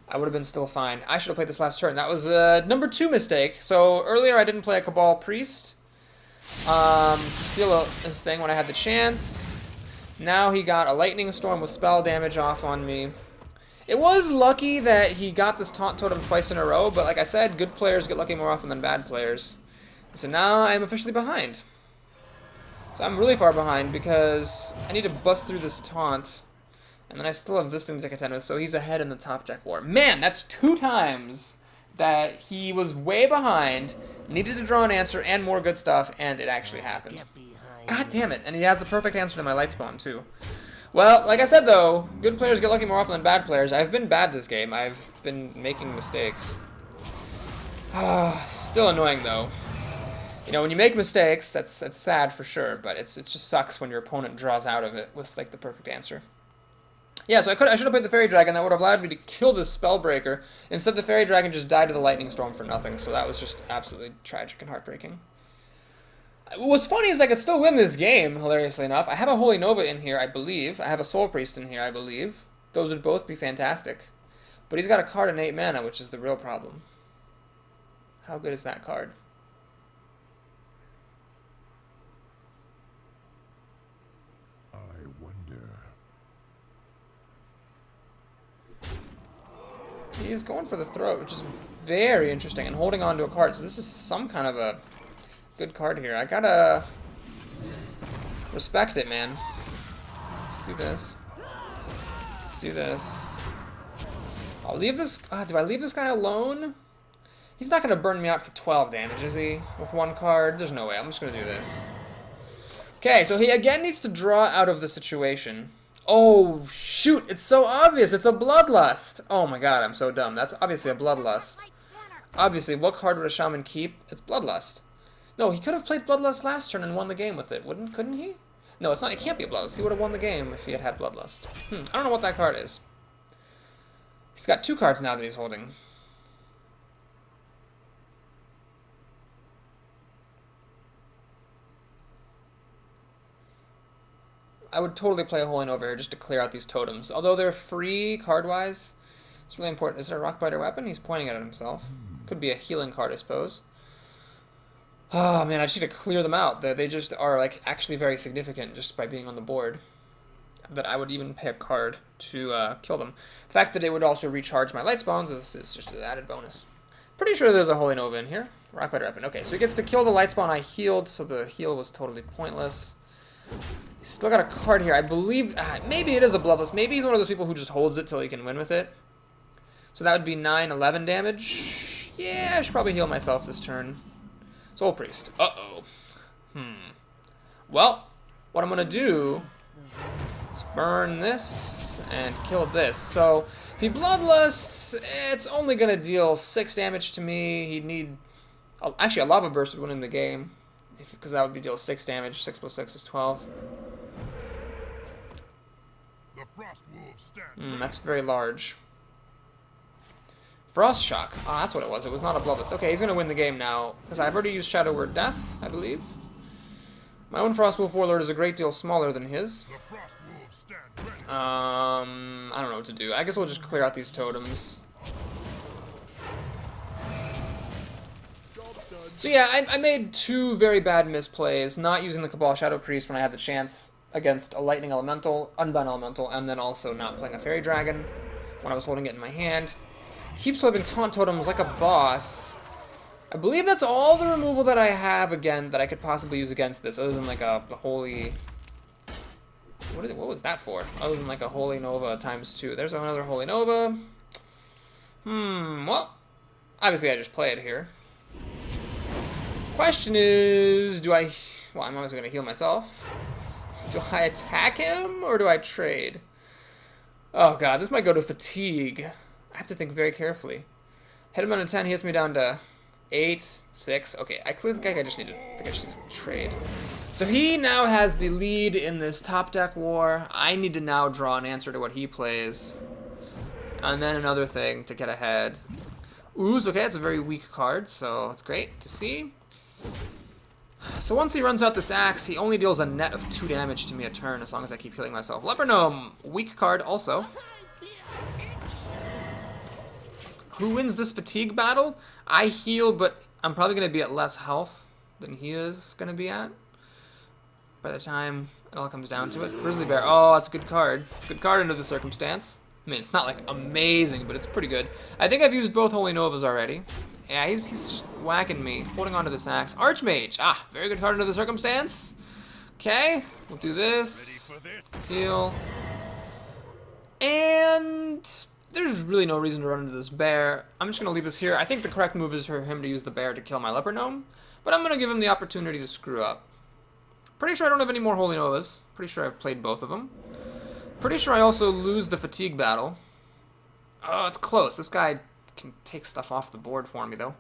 I would have been still fine. I should have played this last turn. That was number 2 mistake. So, earlier I didn't play a Cabal Priest. To steal his thing when I had the chance. Now he got a Lightning Storm with spell damage off on me. It was lucky that he got this Taunt Totem twice in a row, but like I said, good players get lucky more often than bad players. So now I'm officially behind. So I'm really far behind because I need to bust through this Taunt. And then I still have this thing to contend with, so he's ahead in the top deck war. Man, that's 2 times that he was way behind, needed to draw an answer and more good stuff, and it actually happened. God damn it, and he has the perfect answer to my Lightspawn, too. Well, like I said, though, good players get lucky more often than bad players. I've been bad this game. I've been making mistakes. Still annoying, though. You know, when you make mistakes, that's sad for sure, but it just sucks when your opponent draws out of it with, like, the perfect answer. Yeah, so I should have played the Fairy Dragon. That would have allowed me to kill this Spellbreaker. Instead, the Fairy Dragon just died to the Lightning Storm for nothing, so that was just absolutely tragic and heartbreaking. What's funny is I could still win this game, hilariously enough. I have a Holy Nova in here, I believe. I have a Soul Priest in here, I believe. Those would both be fantastic. But he's got a card in 8 mana, which is the real problem. How good is that card? I wonder. He's going for the throat, which is very interesting, and holding on to a card. So this is some kind of a good card here. I gotta respect it, man. Let's do this. Let's do this. I'll leave this... do I leave this guy alone? He's not gonna burn me out for 12 damage, is he? With 1 card? There's no way. I'm just gonna do this. Okay, so he again needs to draw out of the situation. Oh, shoot! It's so obvious! It's a Bloodlust! Oh my god, I'm so dumb. That's obviously a Bloodlust. Obviously, what card would a Shaman keep? It's Bloodlust. No, he could have played Bloodlust last turn and won the game with it, couldn't he? No, it's not. It can't be a Bloodlust. He would have won the game if he had had Bloodlust. I don't know what that card is. He's got 2 cards now that he's holding. I would totally play a Holy Nova here just to clear out these totems. Although they're free card-wise, it's really important. Is it a Rockbiter weapon? He's pointing at it himself. Could be a healing card, I suppose. Oh man, I just need to clear them out. They just are like actually very significant just by being on the board. But I would even pay a card to kill them. The fact that it would also recharge my light spawns is just an added bonus. Pretty sure there's a Holy Nova in here. Rockbiter weapon. Okay, so he gets to kill the light spawn I healed, so the heal was totally pointless. He's still got a card here. I believe maybe it is a Bloodlust. Maybe he's one of those people who just holds it till he can win with it. So that would be 9, 11 damage. Yeah, I should probably heal myself this turn. Soul Priest. Uh-oh. Well, what I'm going to do is burn this and kill this. So, if he Bloodlusts, it's only going to deal 6 damage to me. He'd need... Actually, a Lava Burst would win him the game. Because that would be deal 6 damage. 6 plus 6 is 12. That's very large. Frost Shock. Oh, that's what it was. It was not a Bloodlust. Okay, he's going to win the game now, because I've already used Shadow Word Death, I believe. My own Frostwolf Warlord is a great deal smaller than his. I don't know what to do. I guess we'll just clear out these totems. So yeah, I made two very bad misplays, not using the Cabal Shadow Priest when I had the chance against a Lightning Elemental, Unbound Elemental, and then also not playing a Fairy Dragon when I was holding it in my hand. Keeps flipping Taunt Totems like a boss. I believe that's all the removal that I have, again, that I could possibly use against this, other than like the Holy... What was that for? Other than like a Holy Nova ×2. There's another Holy Nova. Well, obviously I just play it here. Question is, do I... Well, I'm always going to heal myself. Do I attack him, or do I trade? Oh god, this might go to Fatigue. I have to think very carefully. Hit him on a 10, he hits me down to 8, 6. Okay, I clearly think I just need to trade. So he now has the lead in this top deck war. I need to now draw an answer to what he plays. And then another thing to get ahead. Ooze, okay, it's a very weak card, so it's great to see. So once he runs out this axe, he only deals a net of 2 damage to me a turn as long as I keep healing myself. Leper Gnome, weak card also. Who wins this fatigue battle? I heal, but I'm probably going to be at less health than he is going to be at by the time it all comes down to it. Grizzly Bear, oh, that's a good card. Good card under the circumstance. I mean, it's not like amazing, but it's pretty good. I think I've used both Holy Novas already. Yeah, he's just whacking me, holding onto this axe. Archmage, very good card under the circumstance. Okay, we'll do this. Heal. And there's really no reason to run into this bear. I'm just going to leave this here. I think the correct move is for him to use the bear to kill my Leper Gnome, but I'm going to give him the opportunity to screw up. Pretty sure I don't have any more Holy Novas. Pretty sure I've played both of them. Pretty sure I also lose the fatigue battle. Oh, it's close. This guy can take stuff off the board for me, though.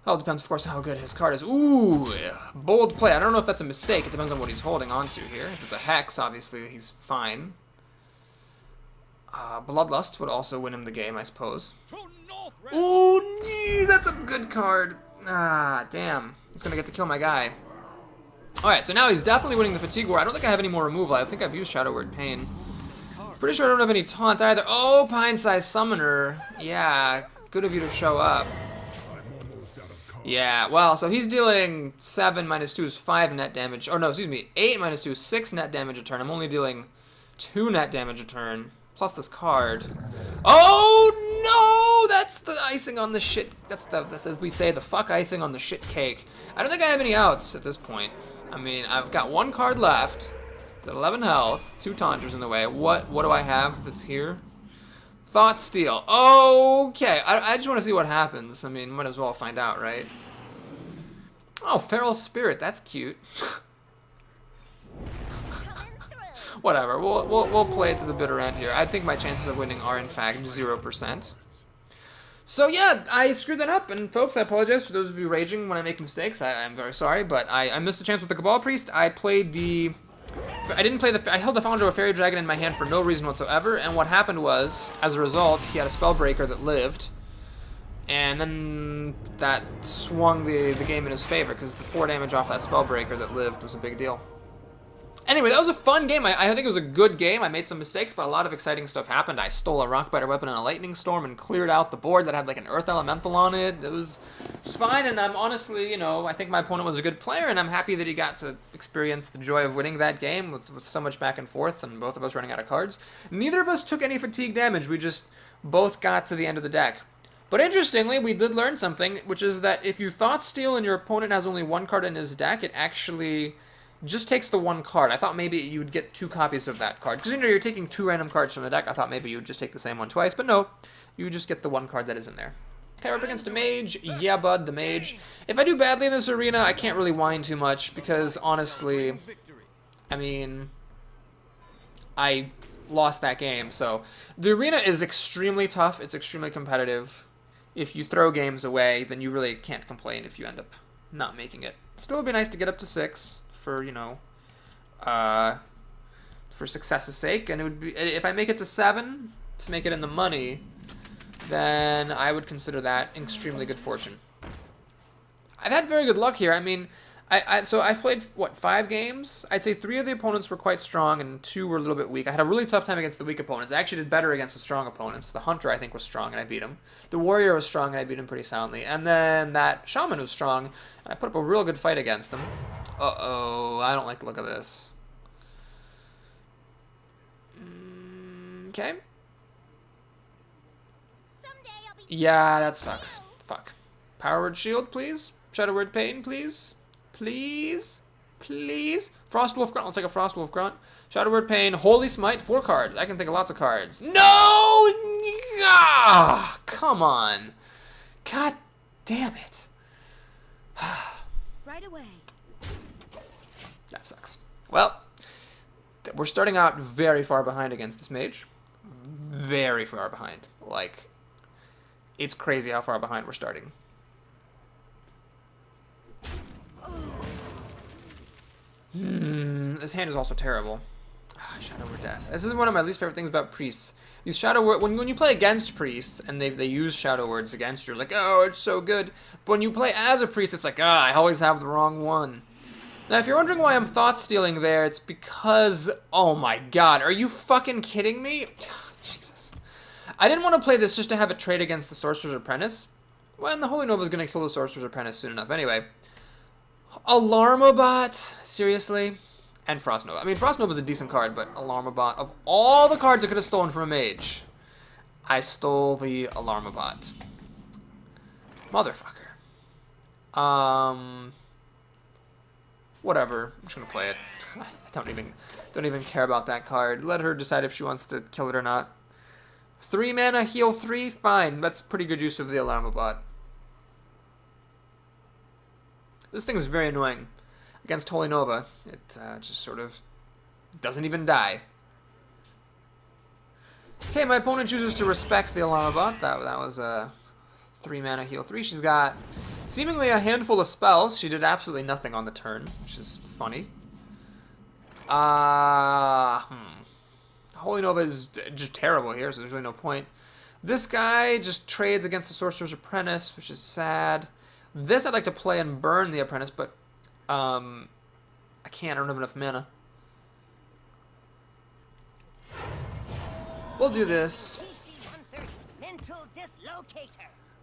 Well, it depends, of course, how good his card is. Ooh, bold play. I don't know if that's a mistake. It depends on what he's holding onto here. If it's a Hex, obviously, he's fine. Bloodlust would also win him the game, I suppose. Ooh, that's a good card. Ah, damn. He's going to get to kill my guy. Alright, so now he's definitely winning the Fatigue War. I don't think I have any more removal. I think I've used Shadow Word Pain. Pretty sure I don't have any taunt either. Oh, Pine-Sized Summoner. Yeah, good of you to show up. Yeah, well, so he's dealing 7 minus 2 is 5 net damage. Oh, no, excuse me. 8 minus 2 is 6 net damage a turn. I'm only dealing 2 net damage a turn. Plus this card. Oh, no! That's the icing on the shit. That's as we say, the fuck icing on the shit cake. I don't think I have any outs at this point. I mean, I've got 1 card left. It's at 11 health. 2 taunters in the way. What do I have that's here? Thought Steal. Okay, I just want to see what happens. I mean, might as well find out, right? Oh, Feral Spirit. That's cute. Whatever. We'll play it to the bitter end here. I think my chances of winning are in fact 0%. So yeah, I screwed that up, and folks, I apologize for those of you raging when I make mistakes. I'm very sorry, but I missed a chance with the Cabal Priest. I played the... I held the Founder of a Fairy Dragon in my hand for no reason whatsoever, and what happened was, as a result, he had a Spellbreaker that lived, and then that swung the game in his favor, because the 4 damage off that Spellbreaker that lived was a big deal. Anyway, that was a fun game. I think it was a good game. I made some mistakes, but a lot of exciting stuff happened. I stole a Rockbiter weapon in a Lightning Storm and cleared out the board that had like an Earth Elemental on it. It was fine, and I'm honestly, I think my opponent was a good player, and I'm happy that he got to experience the joy of winning that game with so much back and forth and both of us running out of cards. Neither of us took any fatigue damage. We just both got to the end of the deck. But interestingly, we did learn something, which is that if you Thought Steal and your opponent has only 1 card in his deck, it actually just takes the 1 card. I thought maybe you would get 2 copies of that card. Because you're taking 2 random cards from the deck. I thought maybe you would just take the same one twice. But no, you just get the 1 card that is in there. Okay, we're up against a mage. Yeah, bud, the mage. If I do badly in this arena, I can't really whine too much. Because honestly, I mean, I lost that game. So the arena is extremely tough. It's extremely competitive. If you throw games away, then you really can't complain if you end up not making it. Still would be nice to get up to 6. For, for success's sake, and it would be, if I make it to 7 to make it in the money, then I would consider that extremely good fortune. I've had very good luck here. I mean, so I've played, what, 5 games? I'd say 3 of the opponents were quite strong and 2 were a little bit weak. I had a really tough time against the weak opponents. I actually did better against the strong opponents. The Hunter, I think, was strong and I beat him. The Warrior was strong and I beat him pretty soundly. And then that Shaman was strong and I put up a real good fight against him. Uh-oh, I don't like the look of this. Okay. Yeah, that sucks. Fuck. Power Word Shield, please. Shadow Word Pain, please. Please. Please. Frostwolf Grunt. I'll take a Frostwolf Grunt. Shadow Word Pain. Holy Smite. 4 cards. I can think of lots of cards. No! Ah, come on. God damn it. Right away. That sucks. Well, we're starting out very far behind against this mage. Very far behind. Like, it's crazy how far behind we're starting. This hand is also terrible. Shadow Word Death. This is one of my least favorite things about priests. These Shadow Word, when you play against priests and they use Shadow Words against you, like, oh, it's so good. But when you play as a priest, it's like, I always have the wrong one. Now, if you're wondering why I'm thought stealing there, it's because, oh my god, are you fucking kidding me? Jesus. I didn't want to play this just to have it trade against the Sorcerer's Apprentice. Well, and the Holy Nova is going to kill the Sorcerer's Apprentice soon enough anyway. Alarmobot? Seriously? And Frost Nova. I mean, Frost Nova is a decent card, but Alarmobot, of all the cards I could have stolen from a mage, I stole the Alarmobot. Motherfucker. Whatever. I'm just gonna play it. I don't even care about that card. Let her decide if she wants to kill it or not. 3 mana, heal 3? Fine. That's pretty good use of the Alarmobot. This thing is very annoying. Against Holy Nova, it just sort of doesn't even die. Okay, my opponent chooses to respect the Alarmobot. That was a 3 mana heal 3. She's got seemingly a handful of spells. She did absolutely nothing on the turn, which is funny. Holy Nova is just terrible here, so there's really no point. This guy just trades against the Sorcerer's Apprentice, which is sad. This I'd like to play and burn the Apprentice, but I can't. I don't have enough mana. We'll do this.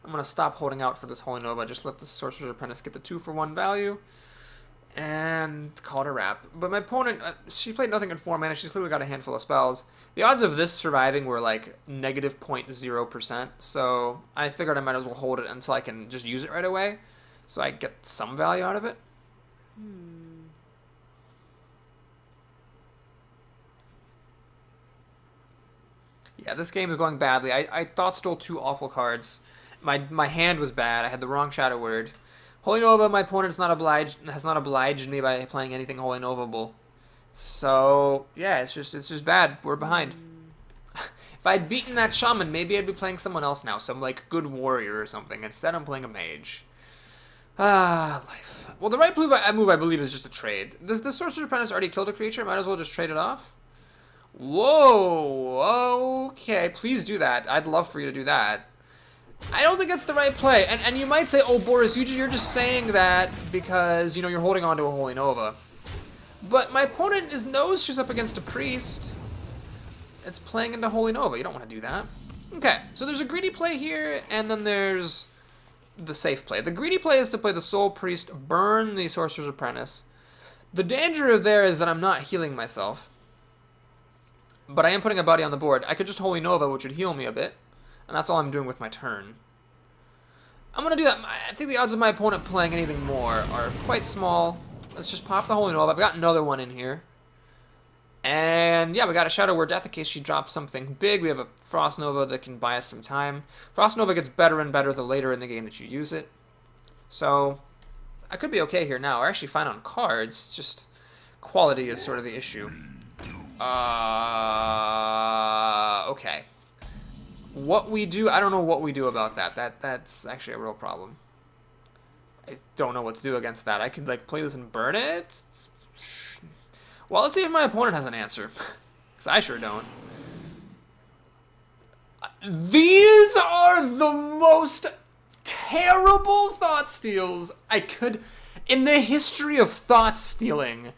I'm going to stop holding out for this Holy Nova. Just let the Sorcerer's Apprentice get the 2-for-1 value. And call it a wrap. But my opponent, she played nothing in 4 mana. She's clearly got a handful of spells. The odds of this surviving were like negative 0.0%. So I figured I might as well hold it until I can just use it right away. So I get some value out of it. Yeah, this game is going badly. I thought stole 2 awful cards. My hand was bad. I had the wrong Shadow Word. Holy Nova, my opponent has not obliged me by playing anything Holy Novable. So yeah, it's just bad. We're behind. If I'd beaten that Shaman, maybe I'd be playing someone else now, some like good warrior or something. Instead, I'm playing a mage. Life. Well, the right move I believe is just a trade. Does the Sorcerer's Apprentice already killed a creature? Might as well just trade it off. Whoa. Okay, please do that. I'd love for you to do that. I don't think that's the right play. And you might say, oh, Boris, you're just saying that because, you know, you're holding on to a Holy Nova. But my opponent knows she's up against a priest. It's playing into Holy Nova. You don't want to do that. Okay, so there's a greedy play here, and then there's the safe play. The greedy play is to play the Soul Priest, burn the Sorcerer's Apprentice. The danger there is that I'm not healing myself. But I am putting a body on the board. I could just Holy Nova, which would heal me a bit. And that's all I'm doing with my turn. I'm going to do that. I think the odds of my opponent playing anything more are quite small. Let's just pop the Holy Nova. I've got another one in here. And yeah, we got a Shadow Word Death in case she drops something big. We have a Frost Nova that can buy us some time. Frost Nova gets better and better the later in the game that you use it. So I could be okay here now. We're actually fine on cards. Just quality is sort of the issue. Okay. What we do, I don't know what we do about that. That's actually a real problem. I don't know what to do against that. I could like play this and burn it. Well, let's see if my opponent has an answer. Because I sure don't. These are the most terrible thought steals I could... in the history of thought stealing.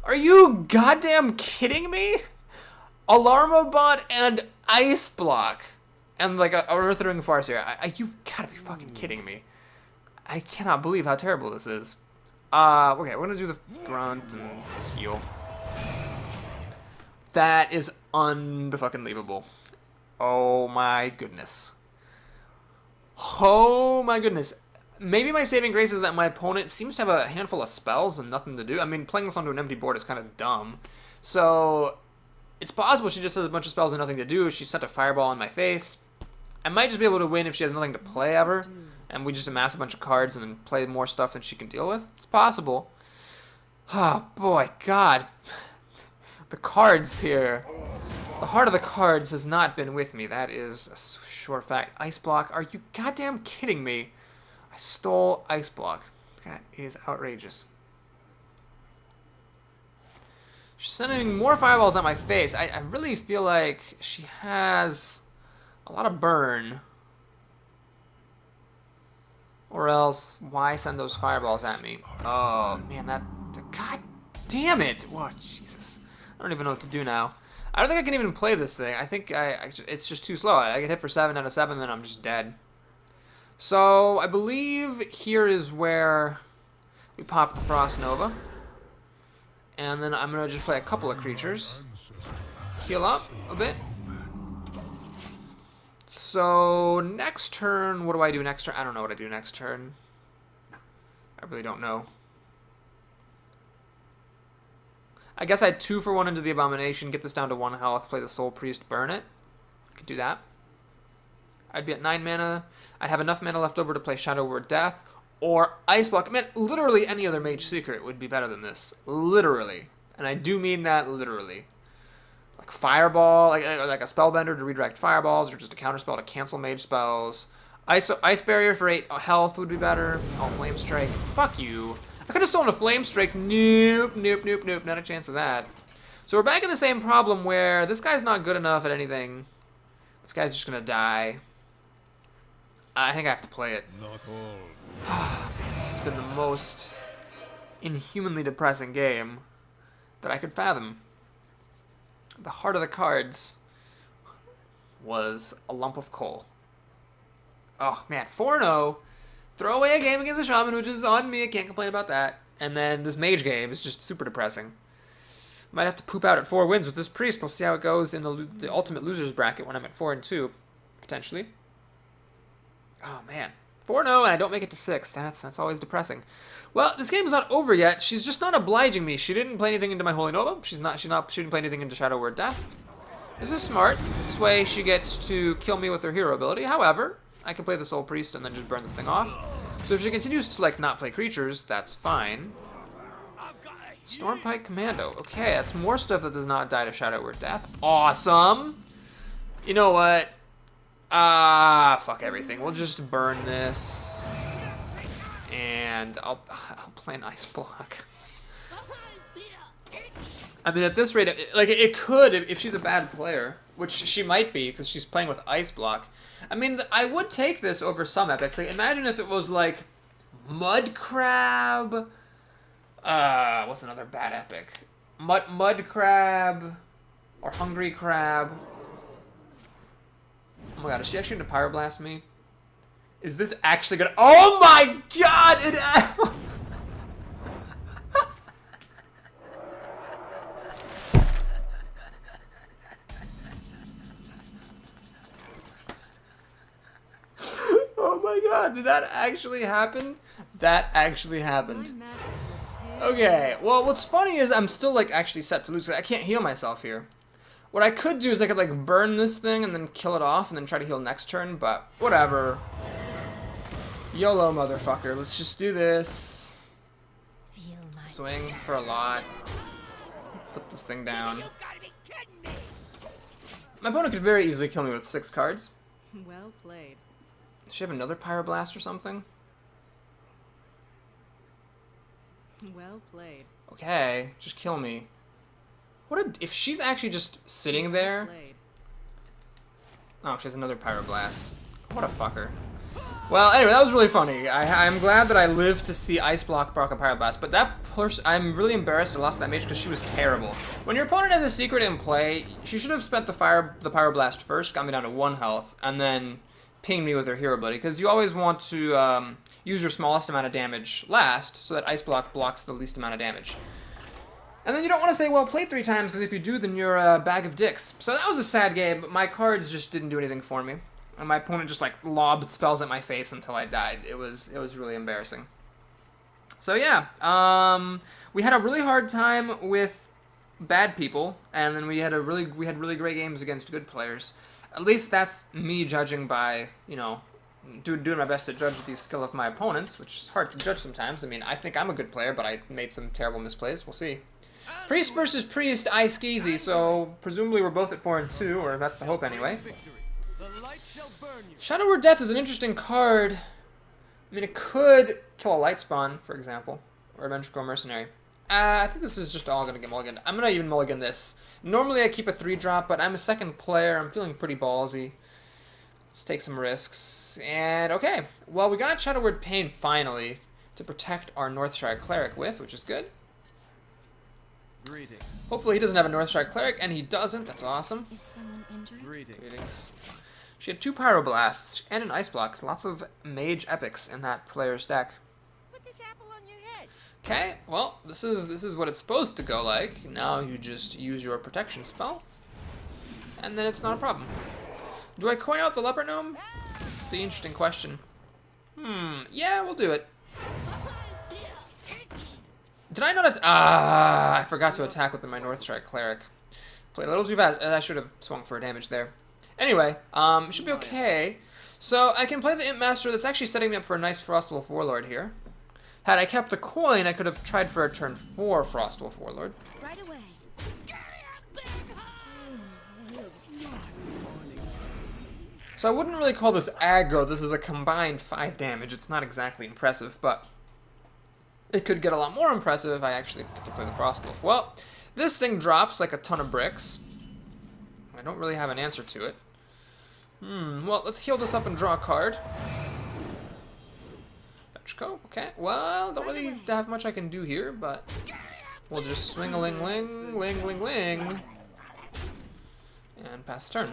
Are you goddamn kidding me? Alarmobot and Ice Block. And like a Earthring Farseer. You've gotta be fucking kidding me. I cannot believe how terrible this is. Okay, we're gonna do the grunt and heal. That is unfucking-believable. Oh my goodness. Oh my goodness. Maybe my saving grace is that my opponent seems to have a handful of spells and nothing to do. I mean, playing this onto an empty board is kind of dumb. So, it's possible she just has a bunch of spells and nothing to do. She sent a fireball in my face. I might just be able to win if she has nothing to play ever. And we just amass a bunch of cards and then play more stuff than she can deal with. It's possible. Oh, boy, God. The cards here. The heart of the cards has not been with me. That is a sure fact. Ice Block, are you goddamn kidding me? I stole Ice Block. That is outrageous. She's sending more fireballs at my face. I really feel like she has a lot of burn. Or else, why send those fireballs at me? Oh, man, God damn it! Oh, Jesus. I don't even know what to do now. I don't think I can even play this thing. I think it's just too slow. I get hit for 7 out of 7, then I'm just dead. So, I believe here is where we pop the Frost Nova. And then I'm going to just play a couple of creatures. Heal up a bit. So, next turn, what do I do next turn? I don't know what I do next turn. I really don't know. I guess I'd 2 for 1 into the Abomination, get this down to 1 health, play the Soul Priest, burn it. I could do that. I'd be at 9 mana. I'd have enough mana left over to play Shadow Word Death or Ice Block. Man, literally any other Mage Secret would be better than this. Literally. And I do mean that literally. Like Fireball, like a Spellbender to redirect Fireballs, or just a counterspell to cancel Mage spells. Ice Barrier for 8 health would be better. Oh, Flame Strike. Fuck you. I could have stolen a Flame Strike. Nope, nope, nope, nope. Not a chance of that. So we're back in the same problem where this guy's not good enough at anything. This guy's just going to die. I think I have to play it. Not all. This has been the most inhumanly depressing game that I could fathom. The heart of the cards was a lump of coal. Oh, man. 4-0. Throw away a game against a Shaman, which is on me. I can't complain about that. And then this Mage game is just super depressing. Might have to poop out at 4 wins with this Priest. We'll see how it goes in the ultimate losers bracket when I'm at 4-2, potentially. Oh, man. 4-0 and I don't make it to 6. That's always depressing. Well, this game is not over yet. She's just not obliging me. She didn't play anything into my Holy Nova. She didn't play anything into Shadow Word Death. This is smart. This way she gets to kill me with her hero ability. However, I can play the Soul Priest and then just burn this thing off. So if she continues to, like, not play creatures, that's fine. Stormpike Commando. Okay, that's more stuff that does not die to Shadow Word Death. Awesome! You know what? Fuck everything. We'll just burn this. And I'll play an Ice Block. I mean, at this rate, like, it could, if she's a bad player, which she might be, because she's playing with Ice Block. I mean, I would take this over some epics. Like, imagine if it was, like, Mud Crab. What's another bad epic? Mud Crab. Or Hungry Crab. Oh my god, is she actually going to Pyroblast me? Is this actually going to... Oh my god! Oh my god, did that actually happen? That actually happened. Okay, well, what's funny is I'm still, like, actually set to lose. I can't heal myself here. What I could do is I could, like, burn this thing and then kill it off and then try to heal next turn, but whatever. YOLO, motherfucker. Let's just do this. Swing for a lot. Put this thing down. My opponent could very easily kill me with 6 cards. Well played. Does she have another Pyroblast or something? Well played. Okay, just kill me. If she's actually just sitting there. Oh, she has another Pyroblast. What a fucker. Well, anyway, that was really funny. I'm glad that I lived to see Ice Block proc a Pyroblast, but that person, I'm really embarrassed I lost that mage because she was terrible. When your opponent has a secret in play, she should have spent the Pyroblast first, got me down to 1 health, and then pinged me with her hero buddy, because you always want to use your smallest amount of damage last, so that Ice Block blocks the least amount of damage. And then you don't want to say, well, played 3 times, because if you do, then you're a bag of dicks. So that was a sad game, but my cards just didn't do anything for me. And my opponent just, like, lobbed spells at my face until I died. It was really embarrassing. So, yeah. We had a really hard time with bad people, and then we had really great games against good players. At least that's me judging by, you know, doing my best to judge the skill of my opponents, which is hard to judge sometimes. I mean, I think I'm a good player, but I made some terrible misplays. We'll see. Priest versus Priest, I skeezy, so presumably we're both at 4-2, or that's the hope anyway. Shadow Word Death is an interesting card. I mean, it could kill a Light Spawn, for example, or a Vengeful Mercenary. I think this is just all going to get mulliganed. I'm going to even mulligan this. Normally I keep a 3-drop, but I'm a second player. I'm feeling pretty ballsy. Let's take some risks. And, okay. Well, we got Shadow Word Pain, finally, to protect our Northshire Cleric with, which is good. Greetings. Hopefully he doesn't have a Northshire Cleric, and he doesn't. That's awesome. Is someone injured? Greetings. She had 2 Pyroblasts and an Ice Block. Lots of Mage Epics in that player's deck. Put this apple on your head. Okay, well, this is what it's supposed to go like. Now you just use your protection spell, and then it's not a problem. Do I coin out the Leopard Gnome? It's the interesting question. Yeah, we'll do it. Did I not? I forgot to attack with my Northshire Cleric. Played a little too fast. I should have swung for damage there. Anyway, should be okay. So I can play the Imp Master. That's actually setting me up for a nice Frostwolf Warlord here. Had I kept the coin, I could have tried for a turn 4 Frostwolf Warlord. Right away. So I wouldn't really call this aggro. This is a combined 5 damage. It's not exactly impressive, but it could get a lot more impressive if I actually get to play the Frostwolf. Well, this thing drops like a ton of bricks. I don't really have an answer to it. Well, let's heal this up and draw a card. Fetchco, okay. Well, don't really have much I can do here, but we'll just swing-a-ling-ling, ling-ling-ling, and pass the turn.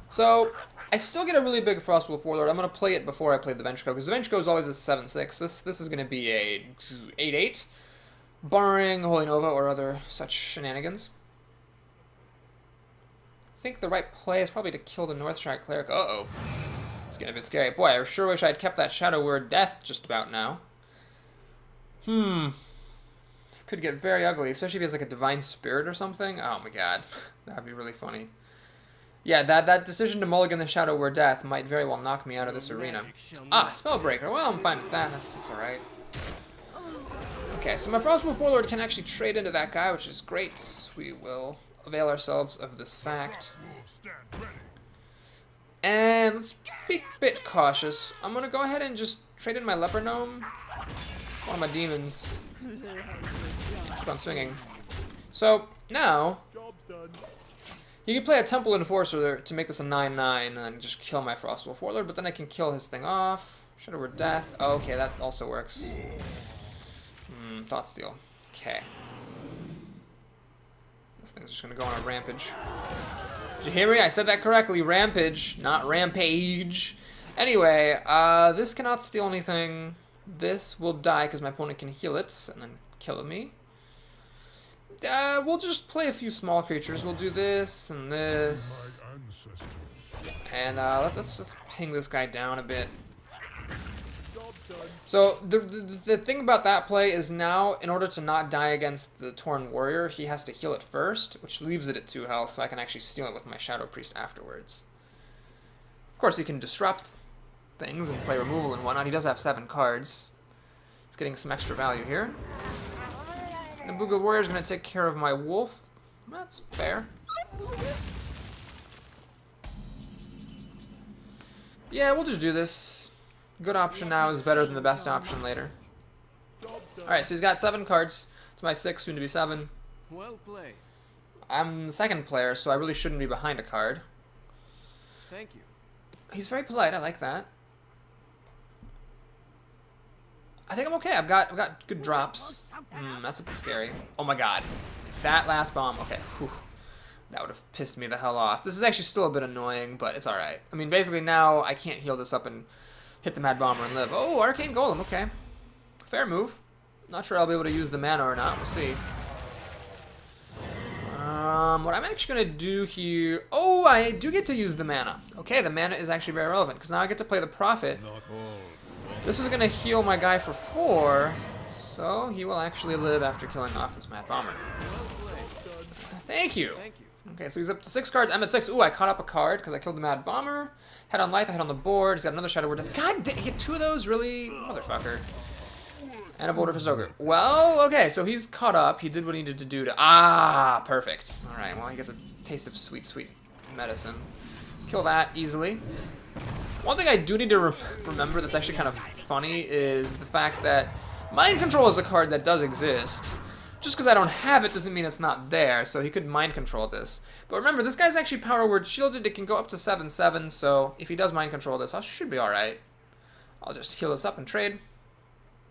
So, I still get a really big Frostwolf Warlord. I'm going to play it before I play the Vengeful, because the Vengeful is always a 7-6. This is going to be a 8-8, barring Holy Nova or other such shenanigans. I think the right play is probably to kill the Northshire Cleric. Uh-oh. It's getting a bit scary. Boy, I sure wish I'd kept that Shadow Word Death just about now. This could get very ugly, especially if he has like a Divine Spirit or something. Oh my god. That'd be really funny. Yeah, that decision to mulligan the Shadow Word Death might very well knock me out of this arena. Ah, Spellbreaker. Well, I'm fine with that. That's alright. Okay, so my Frostwolf Warlord can actually trade into that guy, which is great. We will avail ourselves of this fact. And let's be a bit cautious. I'm going to go ahead and just trade in my Leopard Gnome. One of my demons. Keep on swinging. So, now, you can play a Temple Enforcer to make this a 9-9 and just kill my Frostwolf Warlord, but then I can kill his thing off. Shadow Word Death. Oh, okay, that also works. Thought Steal. Okay. This thing's just going to go on a rampage. Did you hear me? I said that correctly. Rampage, not rampage. Anyway, this cannot steal anything. This will die because my opponent can heal it and then kill me. We'll just play a few small creatures. We'll do this and this. And let's ping this guy down a bit. So the thing about that play is now, in order to not die against the Tauren Warrior, he has to heal it first, which leaves it at 2 health, so I can actually steal it with my Shadow Priest afterwards. Of course, he can disrupt things and play removal and whatnot. He does have 7 cards. He's getting some extra value here. And Booga Warrior's going to take care of my wolf. That's fair. Yeah, we'll just do this. Good option now is better than the best option later. Alright, so he's got 7 cards. It's my 6, soon to be 7. Well played. I'm the second player, so I really shouldn't be behind a card. Thank you. He's very polite. I like that. I think I'm okay. I've got good drops. That's a bit scary. Oh my god. If that last bomb... Okay. Whew. That would have pissed me the hell off. This is actually still a bit annoying, but it's alright. I mean, basically now I can't heal this up and hit the Mad Bomber and live. Oh, Arcane Golem. Okay. Fair move. Not sure I'll be able to use the mana or not. We'll see. What I'm actually going to do here... Oh, I do get to use the mana. Okay, the mana is actually very relevant, because now I get to play the Prophet. This is going to heal my guy for 4, so he will actually live after killing off this Mad Bomber. Thank you. Thank you. Okay, so he's up to 6 cards. I'm at 6. Ooh, I caught up a card because I killed the Mad Bomber. Head on life, I head on the board. He's got another Shadow Word. God damn, he hit 2 of those? Really? Motherfucker. And a Boulder for Stoker. Well, okay, so he's caught up. He did what he needed to do to... Ah, perfect. Alright, well, he gets a taste of sweet, sweet medicine. Kill that easily. One thing I do need to remember that's actually kind of funny is the fact that Mind Control is a card that does exist. Just because I don't have it doesn't mean it's not there, so he could Mind Control this. But remember, this guy's actually Power Word shielded. It can go up to 7/7, so if he does Mind Control this, I should be alright. I'll just heal this up and trade.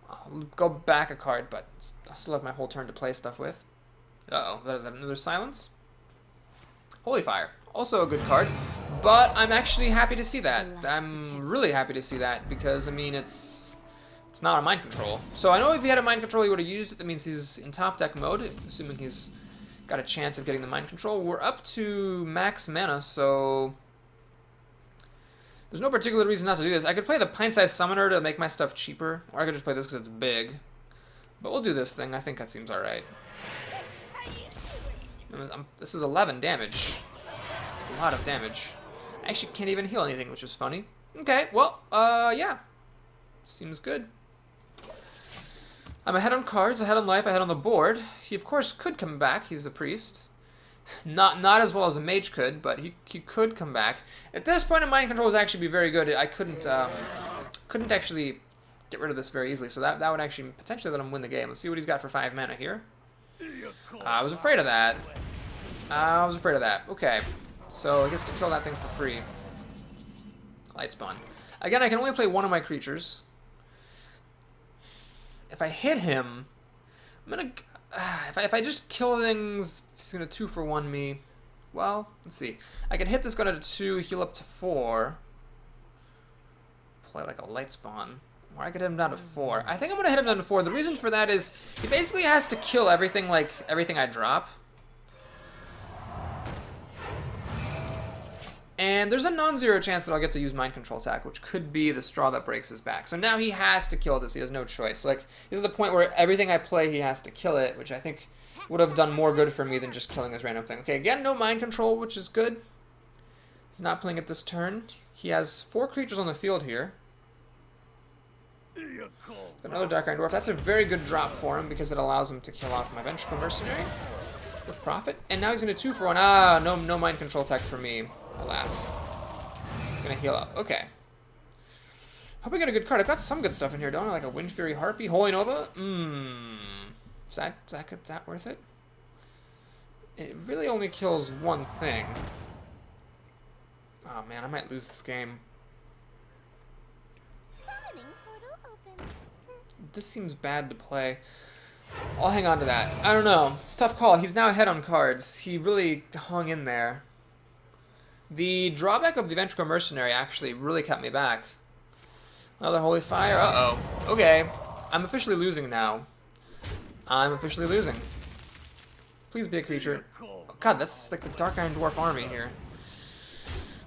I'll go back a card, but I still have my whole turn to play stuff with. Uh-oh, is that another silence? Holy Fire. Also a good card, but I'm actually happy to see that. I'm really happy to see that, because, I mean, it's not a Mind Control. So I know if he had a Mind Control, he would have used it. That means he's in top deck mode, assuming he's got a chance of getting the Mind Control. We're up to max mana, so... There's no particular reason not to do this. I could play the Pint-Sized Summoner to make my stuff cheaper, or I could just play this because it's big. But we'll do this thing. I think that seems alright. This is 11 damage. It's a lot of damage. I actually can't even heal anything, which is funny. Okay, well, yeah. Seems good. I'm ahead on cards, ahead on life, ahead on the board. He, of course, could come back. He's a priest. Not as well as a mage could, but he could come back. At this point, a Mind Control would actually be very good. I couldn't actually get rid of this very easily, so that would actually potentially let him win the game. Let's see what he's got for 5 mana here. I was afraid of that. Okay, so I guess to kill that thing for free. Light Spawn. Again, I can only play one of my creatures. If I hit him, I'm gonna... If I just kill things, it's gonna 2-for-1 me. Well, let's see. I can hit this gun at a 2, heal up to 4. Play like a Light Spawn. Or I could hit him down to 4. I think I'm gonna hit him down to 4. The reason for that is he basically has to kill everything, like everything I drop. And there's a non-zero chance that I'll get to use Mind Control attack, which could be the straw that breaks his back. So now he has to kill this. He has no choice. Like, this is the point where everything I play, he has to kill it, which I think would have done more good for me than just killing this random thing. Okay, again, no Mind Control, which is good. He's not playing it this turn. He has 4 creatures on the field here. Another Dark Iron Dwarf. That's a very good drop for him because it allows him to kill off my Vengeful Mercenary with Prophet. And now he's going to 2-for-1. Ah, no Mind Control attack for me. Alas. He's gonna heal up. Okay. Hope we get a good card. I've got some good stuff in here, don't I? Like a Wind Fury Harpy, Holy Nova. Is that worth it? It really only kills one thing. Oh man, I might lose this game. Summoning portal open. This seems bad to play. I'll hang on to that. I don't know. It's a tough call. He's now ahead on cards. He really hung in there. The drawback of the Vengeful Mercenary actually really kept me back. Another Holy Fire. Uh-oh. Okay. I'm officially losing now. I'm officially losing. Please be a creature. Oh, God, that's like the Dark Iron Dwarf army here.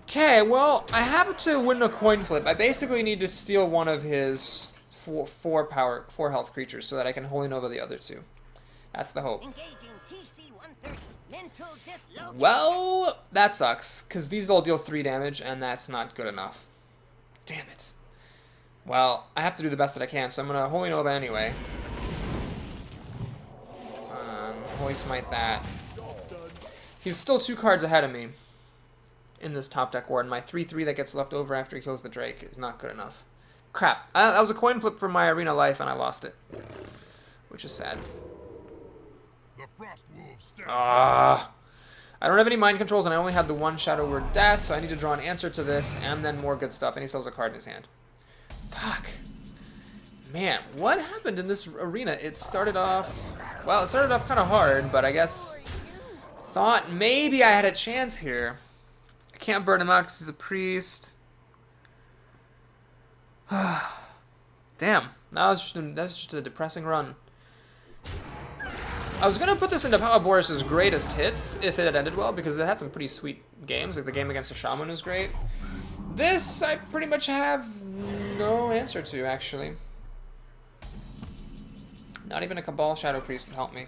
Okay, well, I have to win a coin flip. I basically need to steal one of his 4 health creatures so that I can Holy Nova the other 2. That's the hope. Engaging TC-130. Mental dislocation. Well, that sucks, because these all deal 3 damage, and that's not good enough. Damn it. Well, I have to do the best that I can, so I'm going to Holy Nova anyway. Holy Smite that. He's still 2 cards ahead of me in this top deck war, and my 3/3 that gets left over after he kills the Drake is not good enough. Crap. That was a coin flip for my arena life, and I lost it, which is sad. Ah. I don't have any mind controls, and I only had the one Shadow Word Death, so I need to draw an answer to this, and then more good stuff, and he still has a card in his hand. Fuck. Man, what happened in this arena? It started off... Well, it started off kind of hard, but I guess... Thought maybe I had a chance here. I can't burn him out because he's a priest. Damn. That was just a depressing run. I was going to put this into Papa Boris's greatest hits if it had ended well, because it had some pretty sweet games. Like the game against the Shaman was great. This, I pretty much have no answer to, actually. Not even a Cabal Shadow Priest would help me.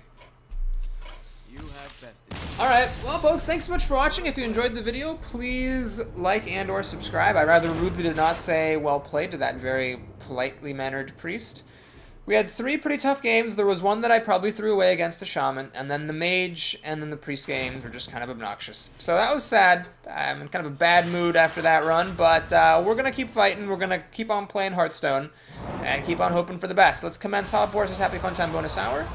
Alright, well folks, thanks so much for watching. If you enjoyed the video, please like and or subscribe. I rather rudely did not say well played to that very politely mannered priest. We had 3 pretty tough games. There was one that I probably threw away against the Shaman, and then the Mage, and then the Priest games were just kind of obnoxious. So that was sad. I'm in kind of a bad mood after that run, but we're going to keep fighting. We're going to keep on playing Hearthstone, and keep on hoping for the best. Let's commence Papa Boris' Happy Fun Time bonus hour.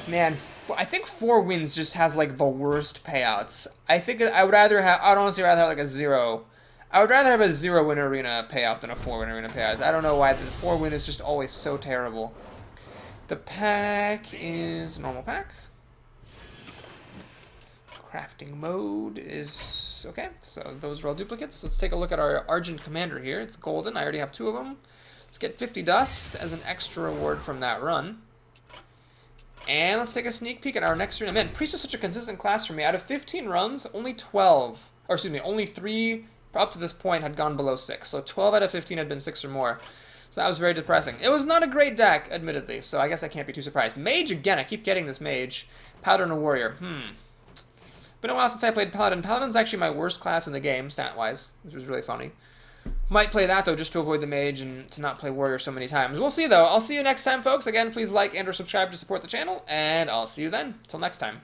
Man, I think 4 wins just has, like, the worst payouts. I think I would rather have, I'd honestly rather have, like, a 0. I would rather have a 0-win arena payout than a 4-win arena payout. I don't know why the 4-win is just always so terrible. The pack is normal pack. Crafting mode is okay. So those are all duplicates. Let's take a look at our Argent Commander here. It's golden. I already have 2 of them. Let's get 50 dust as an extra reward from that run. And let's take a sneak peek at our next arena. Man, Priest is such a consistent class for me. Out of 15 runs, only 12, or excuse me, only 3 up to this point had gone below 6. So 12 out of 15 had been 6 or more. So that was very depressing. It was not a great deck, admittedly, so I guess I can't be too surprised. Mage again, I keep getting this Mage. Paladin or Warrior, Been a while since I played Paladin. Paladin's actually my worst class in the game, stat-wise, which was really funny. Might play that, though, just to avoid the Mage and to not play Warrior so many times. We'll see, though. I'll see you next time, folks. Again, please like and or subscribe to support the channel, and I'll see you then. Until next time.